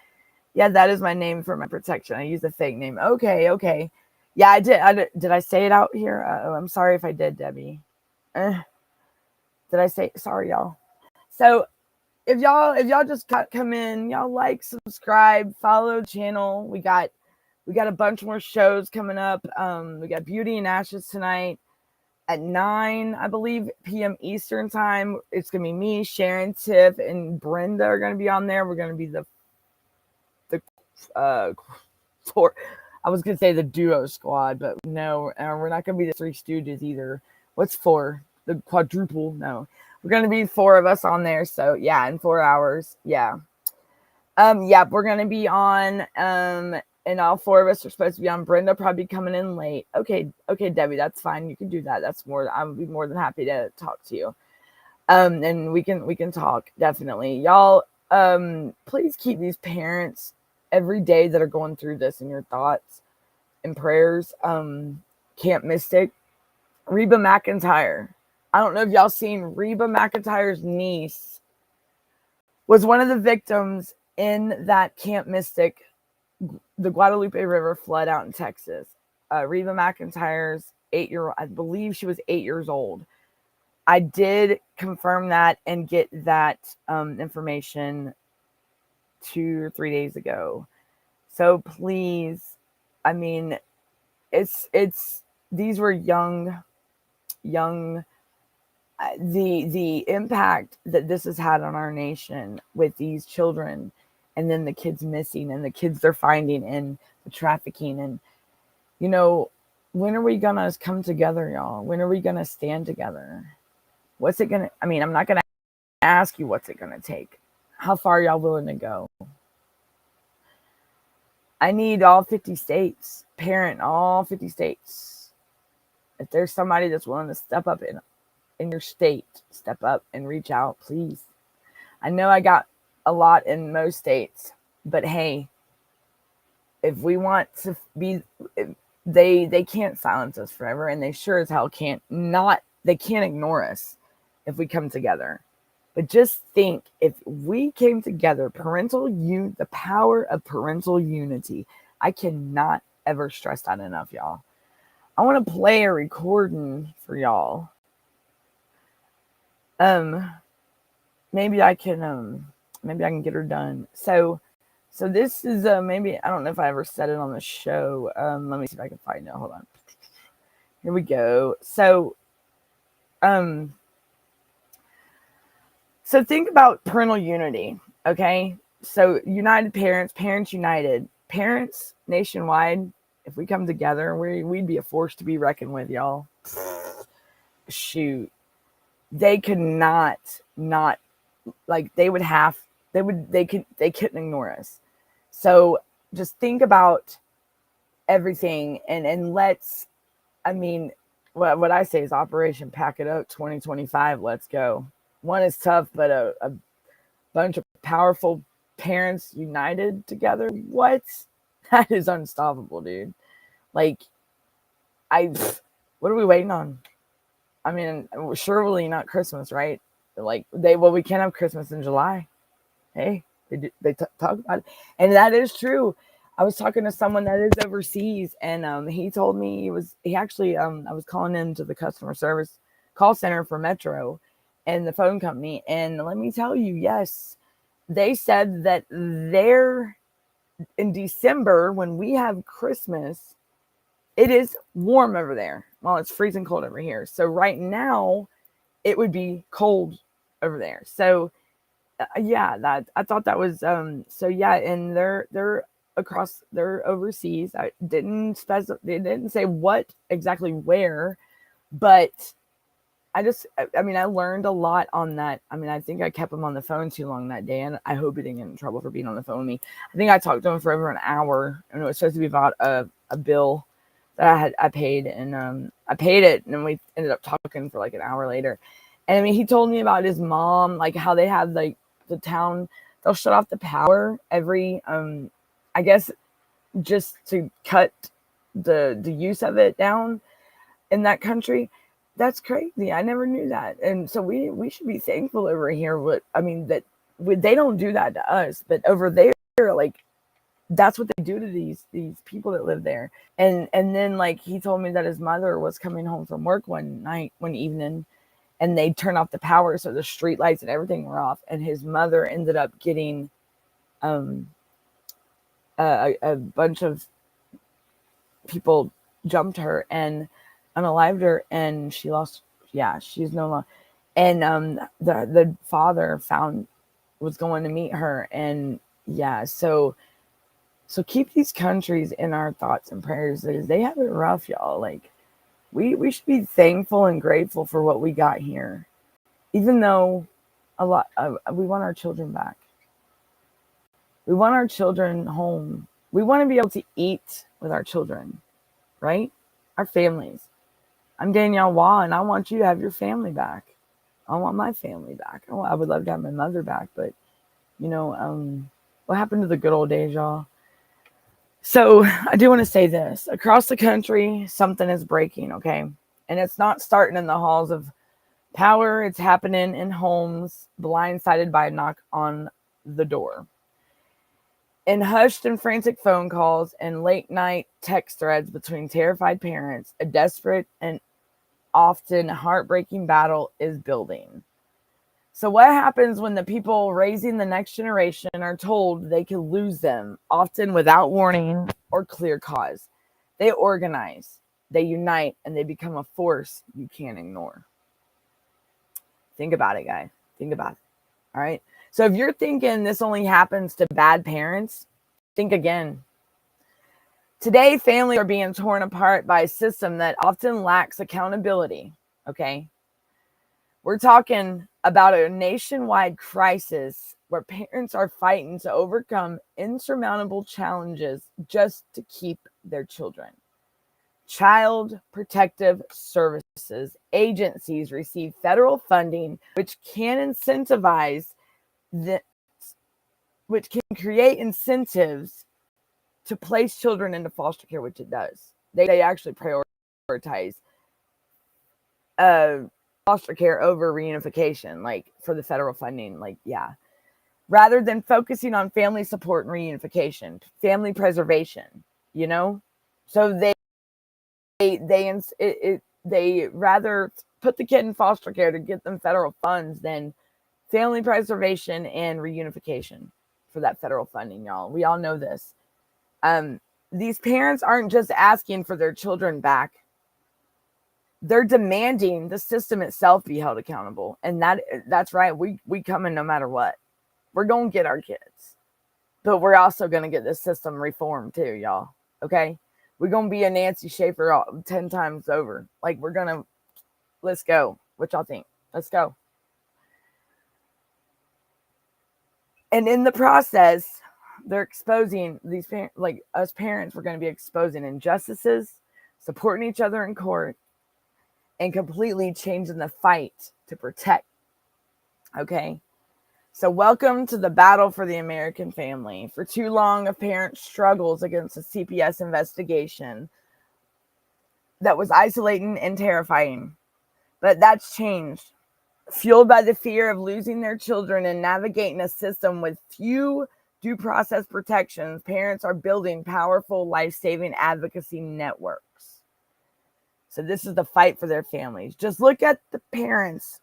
Yeah, that is my name for my protection. I use a fake name. Okay. Yeah, I did. Did I say it out here? I'm sorry if I did, Debbie. Did I say? Sorry, y'all. So if y'all just come in, y'all like, subscribe, follow the channel. We got a bunch more shows coming up. We got Beauty and Ashes tonight at 9, I believe, p.m. Eastern time. It's gonna be me, Sharon, Tiff, and Brenda are gonna be on there. We're gonna be the four. I was gonna say the duo squad, but no, we're not gonna be the Three Stooges either. What's 4? The quadruple? No, we're gonna be 4 of us on there. So yeah, in 4 hours. Yeah. Yeah, we're gonna be on. And all 4 of us are supposed to be on. Brenda probably coming in late. Okay, Debbie, that's fine. You can do that. That's more. I would be more than happy to talk to you. And we can talk, definitely, y'all. Please keep these parents every day that are going through this in your thoughts and prayers. Camp Mystic, Reba McEntire. I don't know if y'all seen Reba McEntire's niece was one of the victims in that Camp Mystic, the Guadalupe River flood out in Texas. Reba McEntire's 8-year-old, I believe she was 8 years old. I did confirm that and get that information 2 or 3 days ago. So please, I mean, it's these were young. The impact that this has had on our nation with these children, and then the kids missing, and the kids they're finding, and the trafficking, and when are we gonna come together, y'all? When are we gonna stand together? What's it gonna? I mean, I'm not gonna ask you what's it gonna take. How far y'all willing to go? I need all 50 states, parent all 50 states. If there's somebody that's willing to step up in your state, step up and reach out, please. I know I got a lot in most states, but hey, if we want to be, they can't silence us forever, and they sure as hell can't ignore us if we come together. But just think, if we came together, the power of parental unity. I cannot ever stress that enough, y'all. I want to play a recording for y'all. Maybe I can get her done. So this is maybe, I don't know if I ever said it on the show. Let me see if I can find it. Hold on. Here we go. So think about parental unity, okay? So united parents united, parents nationwide. If we come together, we'd be a force to be reckoned with, y'all. Shoot, they could not like they couldn't ignore us. So just think about everything, and let's. I mean, what I say is Operation Pack It Up 2025. Let's go. One is tough, but a bunch of powerful parents united together. What? That is unstoppable, dude. Like, what are we waiting on? I mean, surely not Christmas, right? Like we can't have Christmas in July. Hey, they talk about it, and that is true. I was talking to someone that is overseas, and he told me I was calling into the customer service call center for Metro and the phone company, and let me tell you, yes, they said that they're in December when we have Christmas, it is warm over there while it's freezing cold over here. So right now it would be cold over there. So yeah, that I thought that was so yeah, and they're overseas. I didn't they didn't say what exactly where, but I mean, I learned a lot on that. I mean, I think I kept him on the phone too long that day, and I hope he didn't get in trouble for being on the phone with me. I think I talked to him for over an hour, and it was supposed to be about a bill that I paid, and I paid it, and then we ended up talking for like an hour later. And I mean, he told me about his mom, like how they have like the town, they'll shut off the power every I guess just to cut the use of it down in that country. That's crazy. I never knew that. And so we should be thankful over here. That they don't do that to us, but over there, like that's what they do to these people that live there. And then like he told me that his mother was coming home from work one evening, and they turned off the power, so the street lights and everything were off. And his mother ended up getting a bunch of people jumped her and unalived her, and she's no longer. And the father was going to meet her, and yeah, so keep these countries in our thoughts and prayers because they have it rough, y'all. Like we should be thankful and grateful for what we got here, even though we want our children back. We want our children home. We want to be able to eat with our children, right? Our families. I'm Danielle Waugh, and I want you to have your family back. I want my family back. I would love to have my mother back, but what happened to the good old days, y'all? So I do want to say this. Across the country, something is breaking, okay? And it's not starting in the halls of power. It's happening in homes, blindsided by a knock on the door. In hushed and frantic phone calls and late night text threads between terrified parents, a desperate and often heartbreaking battle is building. So what happens when the people raising the next generation are told they could lose them, often without warning or clear cause? They organize, they unite, and they become a force you can't ignore. Think about it, guys. Think about it. All right? So if you're thinking this only happens to bad parents, think again. Today, families are being torn apart by a system that often lacks accountability, okay? We're talking about a nationwide crisis where parents are fighting to overcome insurmountable challenges just to keep their children. Child Protective Services agencies receive federal funding, which can create incentives to place children into foster care, which it does. They actually prioritize foster care over reunification, like for the federal funding, like, yeah. Rather than focusing on family support and reunification, family preservation, So they rather put the kid in foster care to get them federal funds than family preservation and reunification for that federal funding, y'all. We all know this. These parents aren't just asking for their children back. They're demanding the system itself be held accountable. And that's right. We coming no matter what. We're going to get our kids. But we're also going to get this system reformed too, y'all. Okay? We're going to be a Nancy Schaefer 10 times over. Like, let's go. What y'all think? Let's go. And in the process, they're exposing these parents, like us parents, we're going to be exposing injustices, supporting each other in court, and completely changing the fight to protect. Okay? So welcome to the battle for the American family. For too long, a parent struggles against a CPS investigation that was isolating and terrifying. But that's changed. Fueled by the fear of losing their children and navigating a system with few due process protections, parents are building powerful life-saving advocacy networks. So this is the fight for their families. Just look at the parents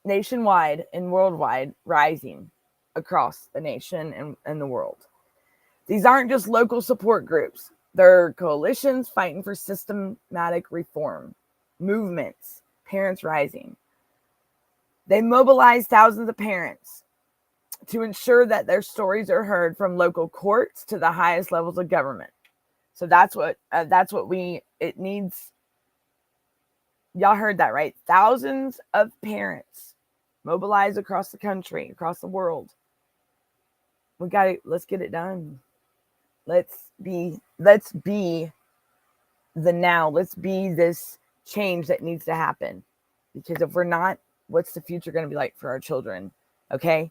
nationwide and worldwide rising across the nation and the world. These aren't just local support groups. They're coalitions fighting for systematic reform, movements, parents rising. They mobilize thousands of parents to ensure that their stories are heard from local courts to the highest levels of government. So that's what it needs. Y'all heard that, right? Thousands of parents mobilized across the country, across the world. Let's get it done. Let's be the now. Let's be this change that needs to happen. Because if we're not, what's the future going to be like for our children? Okay.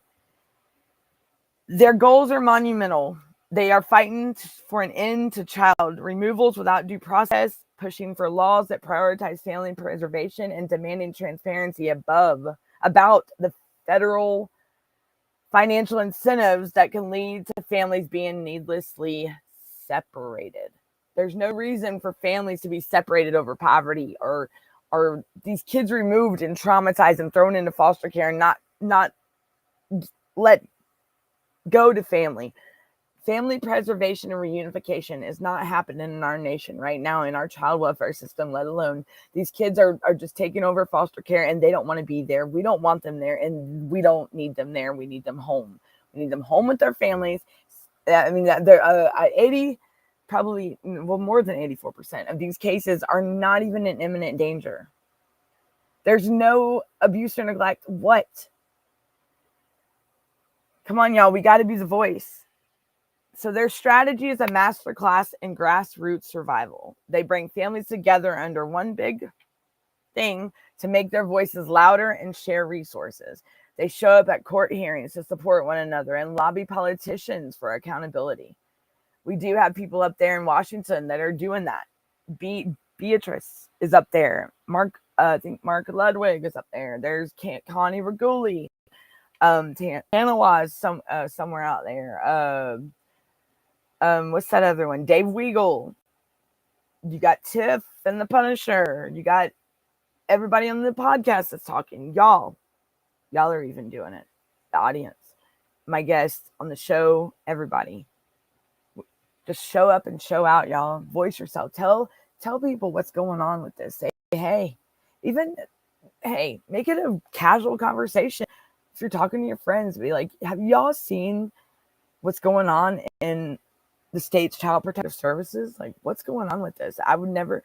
Their goals are monumental. They are fighting for an end to child removals without due process, pushing for laws that prioritize family preservation, and demanding transparency about the federal financial incentives that can lead to families being needlessly separated. There's no reason for families to be separated over poverty or these kids removed and traumatized and thrown into foster care and not let go to family. Family preservation and reunification is not happening in our nation right now in our child welfare system, let alone these kids are just taking over foster care and they don't want to be there. We don't want them there and we don't need them there. We need them home. We need them home with their families. I mean, they're 80, probably, well, more than 84% of these cases are not even in imminent danger. There's no abuse or neglect. What? Come on, y'all. We got to be the voice. So their strategy is a masterclass in grassroots survival. They bring families together under one big thing to make their voices louder and share resources. They show up at court hearings to support one another and lobby politicians for accountability. We do have people up there in Washington that are doing that. Beatrice is up there. I think Mark Ludwig is up there. There's Connie Reguli. Tanawa is somewhere out there. What's that other one? Dave Weigel. You got Tiff and the Punisher. You got everybody on the podcast that's talking. Y'all are even doing it. The audience, my guests on the show, everybody. Just show up and show out, y'all. Voice yourself. Tell people what's going on with this. Say, hey, make it a casual conversation. If you're talking to your friends, be like, have y'all seen what's going on in the state's child protective services? Like, what's going on with this? I would never,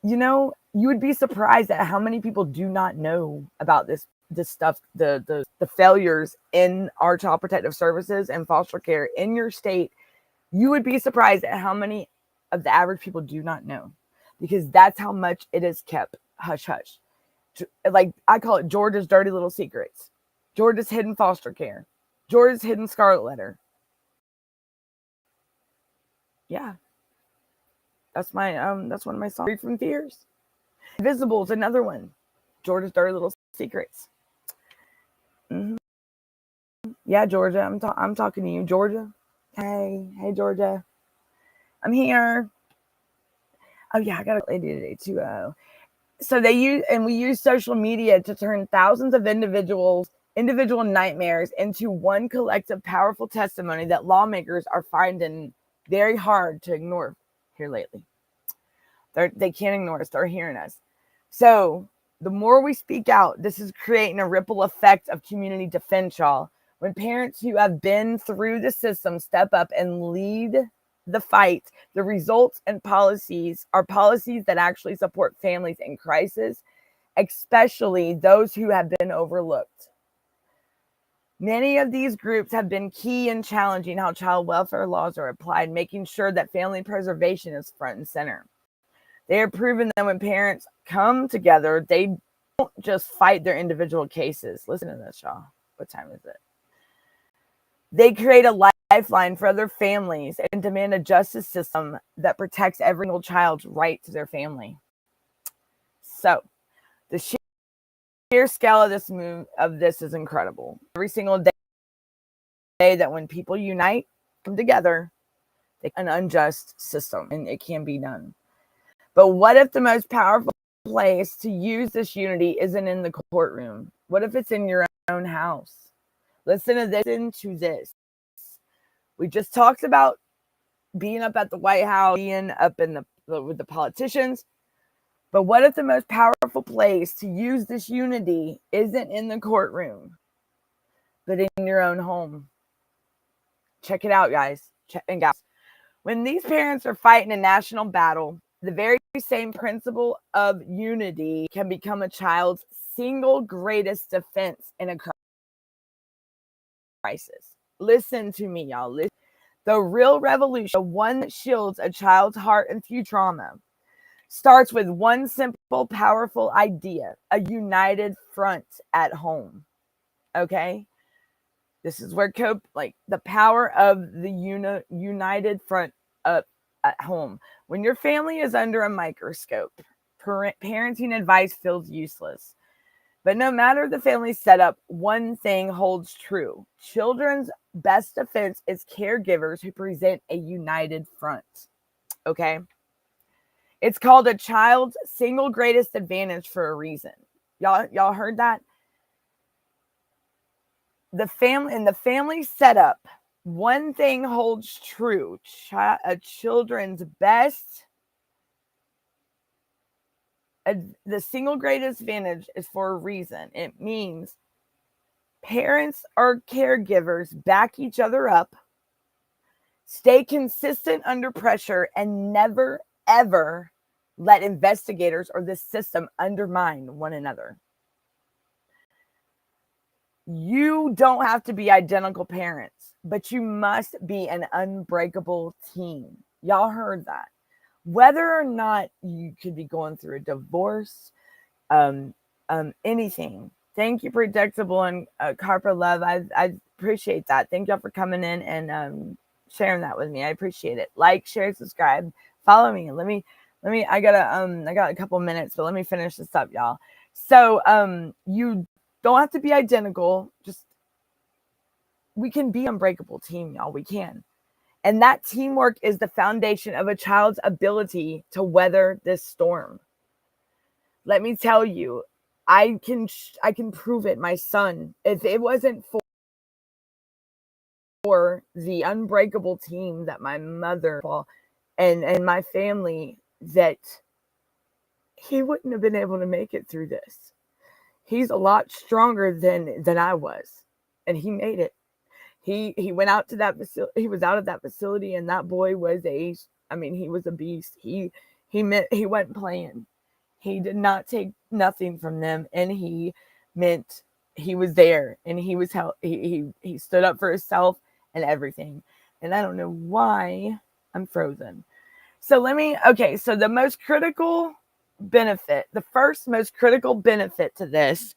you would be surprised at how many people do not know about this stuff, the failures in our child protective services and foster care in your state. You would be surprised at how many of the average people do not know, because that's how much it is kept hush hush. Like, I call it Georgia's dirty little secrets. Georgia's hidden foster care. Georgia's hidden scarlet letter. Yeah. That's one of my songs. Free from Fears. Invisible is another one. Georgia's dirty little secrets. Mm-hmm. Yeah, Georgia. I'm talking to you, Georgia. Hey, Georgia. I'm here. Oh yeah, I got a lady today too. So we use social media to turn thousands of individual nightmares into one collective powerful testimony that lawmakers are finding very hard to ignore here lately. They can't ignore us. They're hearing us. So the more we speak out, this is creating a ripple effect of community defense, y'all. When parents who have been through the system step up and lead the fight, the results and policies are policies that actually support families in crisis, especially those who have been overlooked. Many of these groups have been key in challenging how child welfare laws are applied, making sure that family preservation is front and center. They have proven that when parents come together, they don't just fight their individual cases. Listen to this, y'all. What time is it? They create a lifeline for other families and demand a justice system that protects every single child's right to their family. So, the sheer scale of this is incredible. Every single day, that when people unite, come together, it's an unjust system, and it can be done. But what if the most powerful place to use this unity isn't in the courtroom? What if it's in your own house? Listen to this. We just talked about being up at the White House, being up in with the politicians. But what if the most powerful place to use this unity isn't in the courtroom, but in your own home? Check it out, guys and gals. When these parents are fighting a national battle, the very same principle of unity can become a child's single greatest defense in a crisis. Listen to me, y'all. Listen. The real revolution, the one that shields a child's heart and future trauma, starts with one simple, powerful idea: a united front at home. Okay? This is where the power of the united front up at home. When your family is under a microscope, parenting advice feels useless. But no matter the family setup, one thing holds true. Children's best defense is caregivers who present a united front. Okay? It's called a child's single greatest advantage for a reason. Y'all heard that? The family setup, one thing holds true. A children's best, the single greatest advantage is for a reason. It means parents or caregivers back each other up, stay consistent under pressure, and never, ever let investigators or the system undermine one another. You don't have to be identical parents, but you must be an unbreakable team. Y'all heard that. Whether or not you could be going through a divorce, anything. Thank you, Predictable and Carper Love. I appreciate that. Thank y'all for coming in and sharing that with me. I appreciate it. Like, share, subscribe, follow me. Let me. I got a couple minutes, but let me finish this up, y'all. So you don't have to be identical. Just we can be an unbreakable team, y'all. We can. And that teamwork is the foundation of a child's ability to weather this storm. Let me tell you, I can prove it. My son, if it wasn't for the unbreakable team that my mother and my family, that he wouldn't have been able to make it through this. He's a lot stronger than I was, and he made it. He went out to that facility. He was out of that facility, and that boy was he was a beast. He wasn't playing. He did not take nothing from them, and he was there, and he stood up for himself and everything. And I don't know why I'm frozen. So so the most critical benefit, the first most critical benefit to this,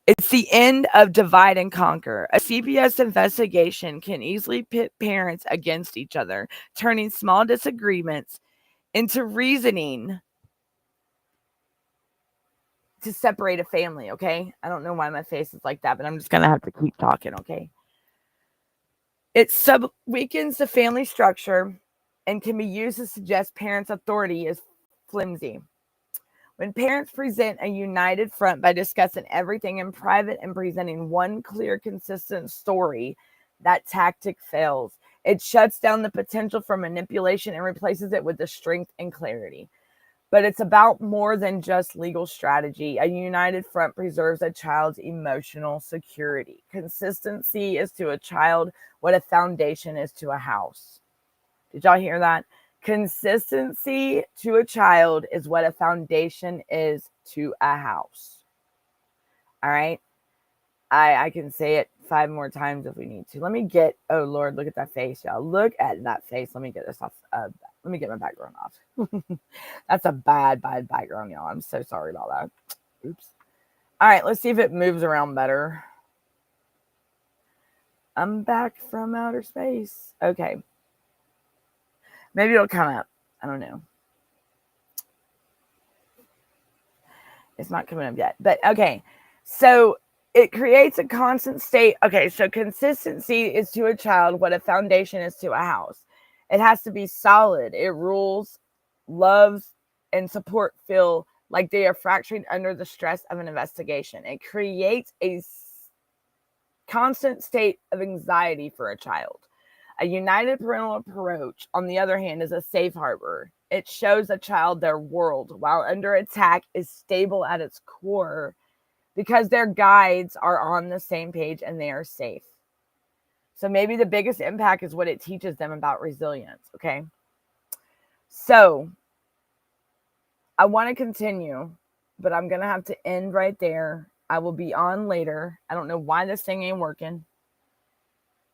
it's the end of divide and conquer. A CPS investigation can easily pit parents against each other, turning small disagreements into reasoning to separate a family, okay? I don't know why my face is like that, but I'm just going to have to keep talking, okay? It weakens the family structure and can be used to suggest parents' authority is flimsy. When parents present a united front by discussing everything in private and presenting one clear, consistent story, that tactic fails. It shuts down the potential for manipulation and replaces it with the strength and clarity. But it's about more than just legal strategy. A united front preserves a child's emotional security. Consistency is to a child what a foundation is to a house. Did y'all hear that? Consistency to a child is what a foundation is to a house. All right. I can say it 5 more times if we need to. Let me get, oh Lord, look at that face, y'all. Look at that face. Let me get this off. Let me get my background off. That's a bad background, y'all. I'm so sorry about that. Oops. All right, let's see if it moves around better. I'm back from outer space. Okay. Maybe it'll come up. I don't know. It's not coming up yet. But okay. So It creates a constant state. Okay, so consistency is to a child what a foundation is to a house. It has to be solid. It rules, loves, and support feel like they are fracturing under the stress of an investigation. It creates a constant state of anxiety for a child. A united parental approach, on the other hand, is a safe harbor. It shows a child their world, while under attack, is stable at its core because their guides are on the same page and they are safe. So maybe the biggest impact is what it teaches them about resilience. Okay. So I want to continue, but I'm going to have to end right there. I will be on later. I don't know why this thing ain't working,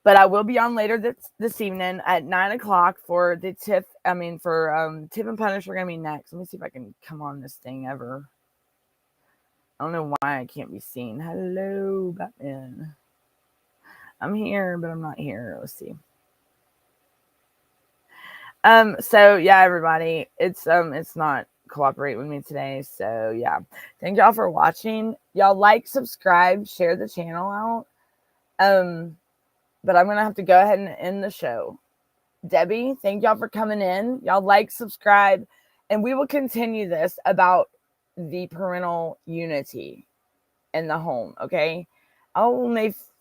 but I will be on later this evening at 9:00 for the Tiff. Tiff and Punish are going to be next. Let me see if I can come on this thing ever. I don't know why I can't be seen. Hello, Batman. I'm here, but I'm not here. Let's see. So yeah, everybody, it's not cooperating with me today. So yeah, thank y'all for watching. Y'all like, subscribe, share the channel out. But I'm gonna have to go ahead and end the show. Debbie, thank y'all for coming in. Y'all like, subscribe, and we will continue this about the parental unity in the home. Okay, I'll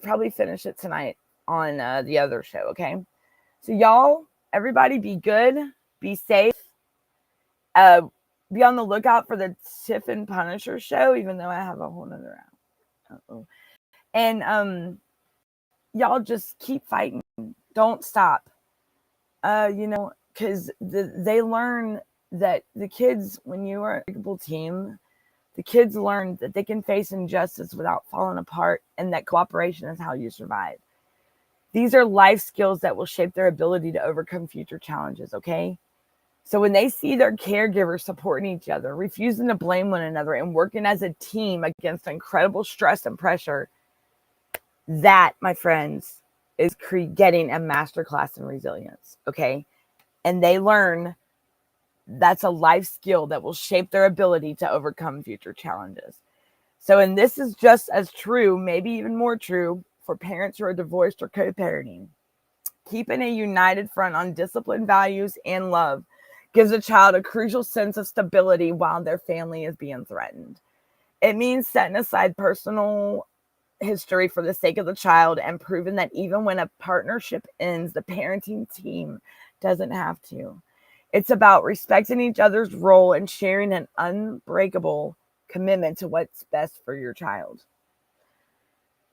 probably finish it tonight on the other show. Okay, so y'all, everybody, be good, be safe. Be on the lookout for the Tiff and Punisher show, even though I have a whole nother out. And y'all just keep fighting. Don't stop. Because they learn that the kids, when you are a capable team, the kids learn that they can face injustice without falling apart, and that cooperation is how you survive. These are life skills that will shape their ability to overcome future challenges, okay? So when they see their caregivers supporting each other, refusing to blame one another, and working as a team against incredible stress and pressure, that, my friends, is getting a masterclass in resilience, okay? And they learn that's a life skill that will shape their ability to overcome future challenges. So, and this is just as true, maybe even more true, for parents who are divorced or co-parenting. Keeping a united front on discipline, values, and love gives a child a crucial sense of stability while their family is being threatened. It means setting aside personal history for the sake of the child and proving that even when a partnership ends, the parenting team doesn't have to. It's about respecting each other's role and sharing an unbreakable commitment to what's best for your child.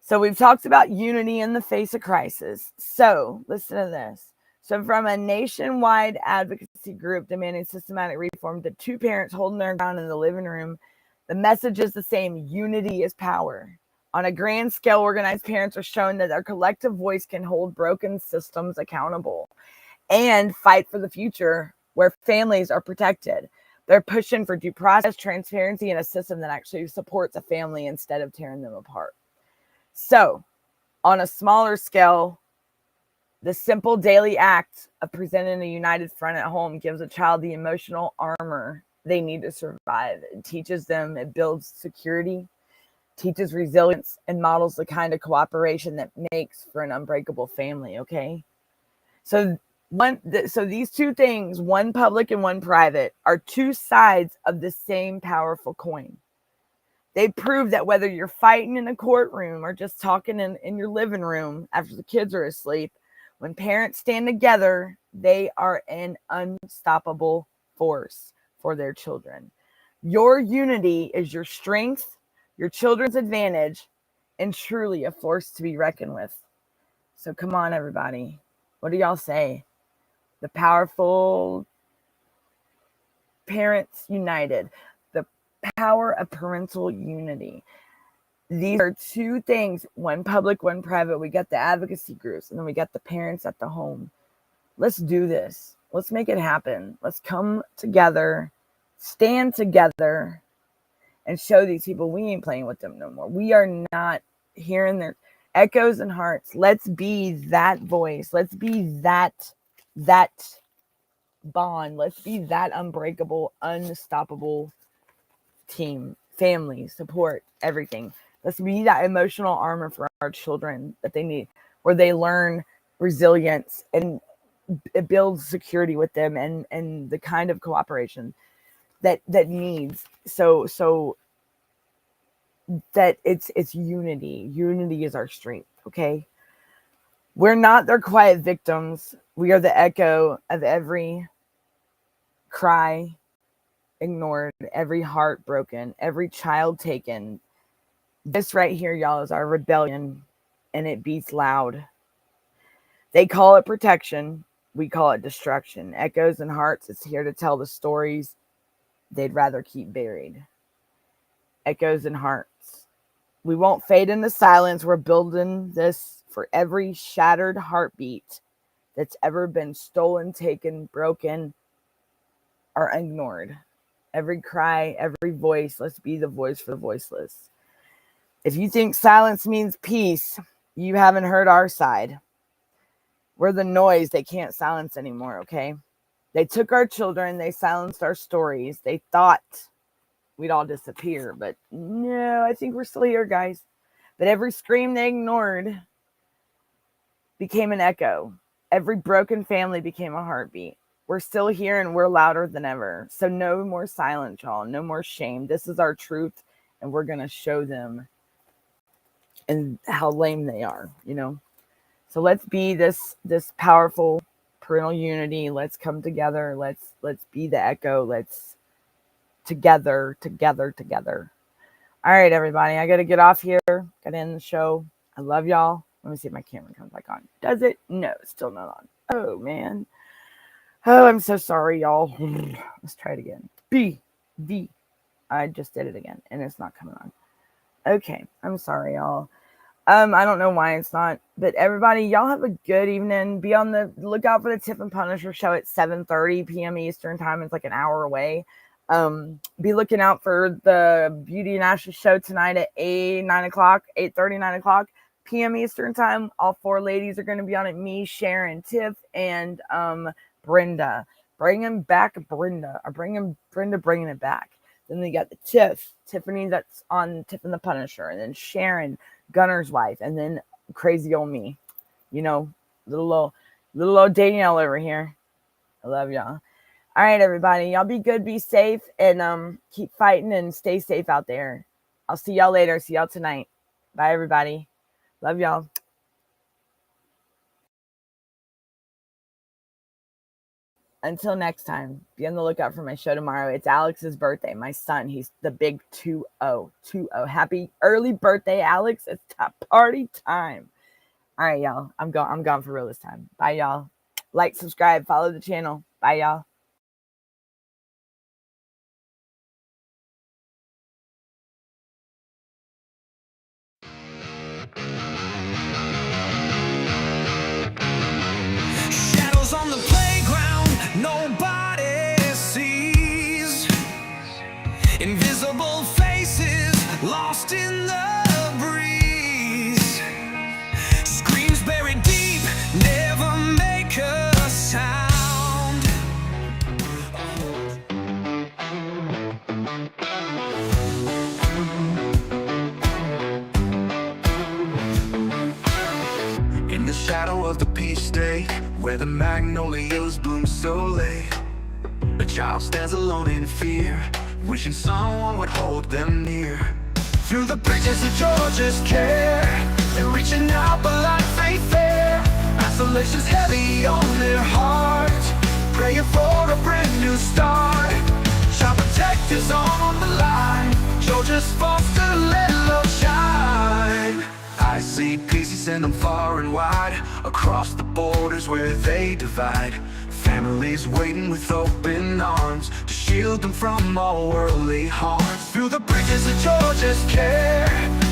So we've talked about unity in the face of crisis. So listen to this. So from a nationwide advocacy group demanding systematic reform to two parents holding their ground in the living room, the message is the same: unity is power. On a grand scale, organized parents are showing that their collective voice can hold broken systems accountable and fight for the future where families are protected. They're pushing for due process, transparency, and a system that actually supports a family instead of tearing them apart. So, on a smaller scale, the simple daily act of presenting a united front at home gives a child the emotional armor they need to survive. It teaches them, it builds security, teaches resilience, and models the kind of cooperation that makes for an unbreakable family, okay? So these two things, one public and one private, are two sides of the same powerful coin. They prove that whether you're fighting in a courtroom or just talking in your living room after the kids are asleep, when parents stand together, they are an unstoppable force for their children. Your unity is your strength, your children's advantage, and truly a force to be reckoned with. So come on, everybody. What do y'all say? The powerful parents united. The power of parental unity. These are two things, one public, one private. We got the advocacy groups, and then we got the parents at the home. Let's do this. Let's make it happen. Let's come together, stand together, and show these people we ain't playing with them no more. We are not hearing their echoes and hearts. Let's be that voice. Let's be that bond. Let's be that unbreakable, unstoppable team, family, support, everything. Let's be that emotional armor for our children that they need, where they learn resilience, and it builds security with them, and the kind of cooperation that needs. So that it's unity. Unity is our strength. Okay. We're not their quiet victims. We are the echo of every cry ignored, every heart broken, every child taken. This right here, y'all, is our rebellion, and it beats loud. They call it protection. We call it destruction. Echoes and hearts, it's here to tell the stories they'd rather keep buried. Echoes and hearts. We won't fade into silence. We're building this for every shattered heartbeat that's ever been stolen, taken, broken, or ignored. Every cry, every voice. Let's be the voice for the voiceless. If you think silence means peace, you haven't heard our side. We're the noise they can't silence anymore, okay? They took our children. They silenced our stories. They thought we'd all disappear, but no, I think we're still here, guys. But every scream they ignored became an echo. Every broken family became a heartbeat. We're still here, and we're louder than ever. So no more silence, y'all. No more shame. This is our truth, and we're going to show them and how lame they are, you know? So let's be this powerful parental unity. Let's come together. Let's be the echo. Let's together. All right, everybody. I got to get off here. Got to end the show. I love y'all. Let me see if my camera comes back on. Does it? No, it's still not on. Oh, man. Oh, I'm so sorry, y'all. Let's try it again. B. I just did it again, and it's not coming on. Okay. I'm sorry, y'all. I don't know why it's not, but everybody, y'all have a good evening. Be on the lookout for the Tiff and Punisher show at 7:30 p.m. Eastern time. It's like an hour away. Be looking out for the Beauty and Ashes show tonight at 8:30, 9 o'clock p.m. Eastern time. All four ladies are going to be on it. Me, Sharon, Tiff, and Brenda. Bringing back Brenda. Or bringing it back. Then they got the Tiffany that's on Tiff and the Punisher, and then Sharon, Gunner's wife, and then crazy old me. You know, little old Danielle over here. I love y'all. All right, everybody. Y'all be good, be safe, and keep fighting and stay safe out there. I'll see y'all later. See y'all tonight. Bye, everybody. Love y'all. Until next time, be on the lookout for my show tomorrow. It's Alex's birthday. My son, he's the big 2-0. Happy early birthday, Alex. It's party time. All right, y'all. I'm gone for real this time. Bye, y'all. Like, subscribe, follow the channel. Bye, y'all.
Shadows on the playground, nobody sees. Invisible faces lost in the breeze. Screams buried deep, never make a sound. In the shadow of the peach day, where the magnolias bloom so late, a child stands alone in fear, wishing someone would hold them near. Through the bridges of Georgia's care, they're reaching out but life ain't fair. Isolation's heavy on their heart, praying for a brand new start. Child protectors on the line, Georgia's foster, let love shine. I see peace, you send them far and wide, across the borders where they divide. Families waiting with open arms to shield them from all worldly harms. Through the bridges of Georgia's care,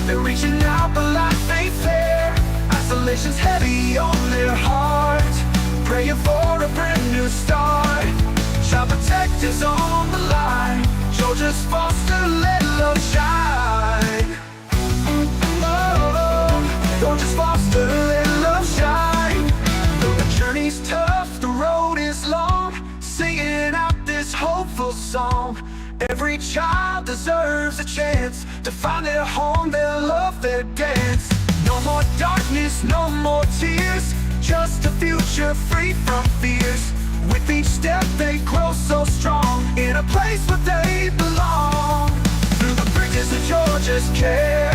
they're reaching out but life ain't fair. Isolation's heavy on their heart, praying for a brand new start. Child protectors on the line, Georgia's foster, let love shine. Georgia's foster, let love shine. Though the journey's tough, the road is long, singing out this hopeful song. Every Every child deserves a chance to find their home, their love, their dance. No more darkness, no more tears, just a future free from fears. With each step they grow so strong, in a place where they belong. Through the bridges of Georgia's care,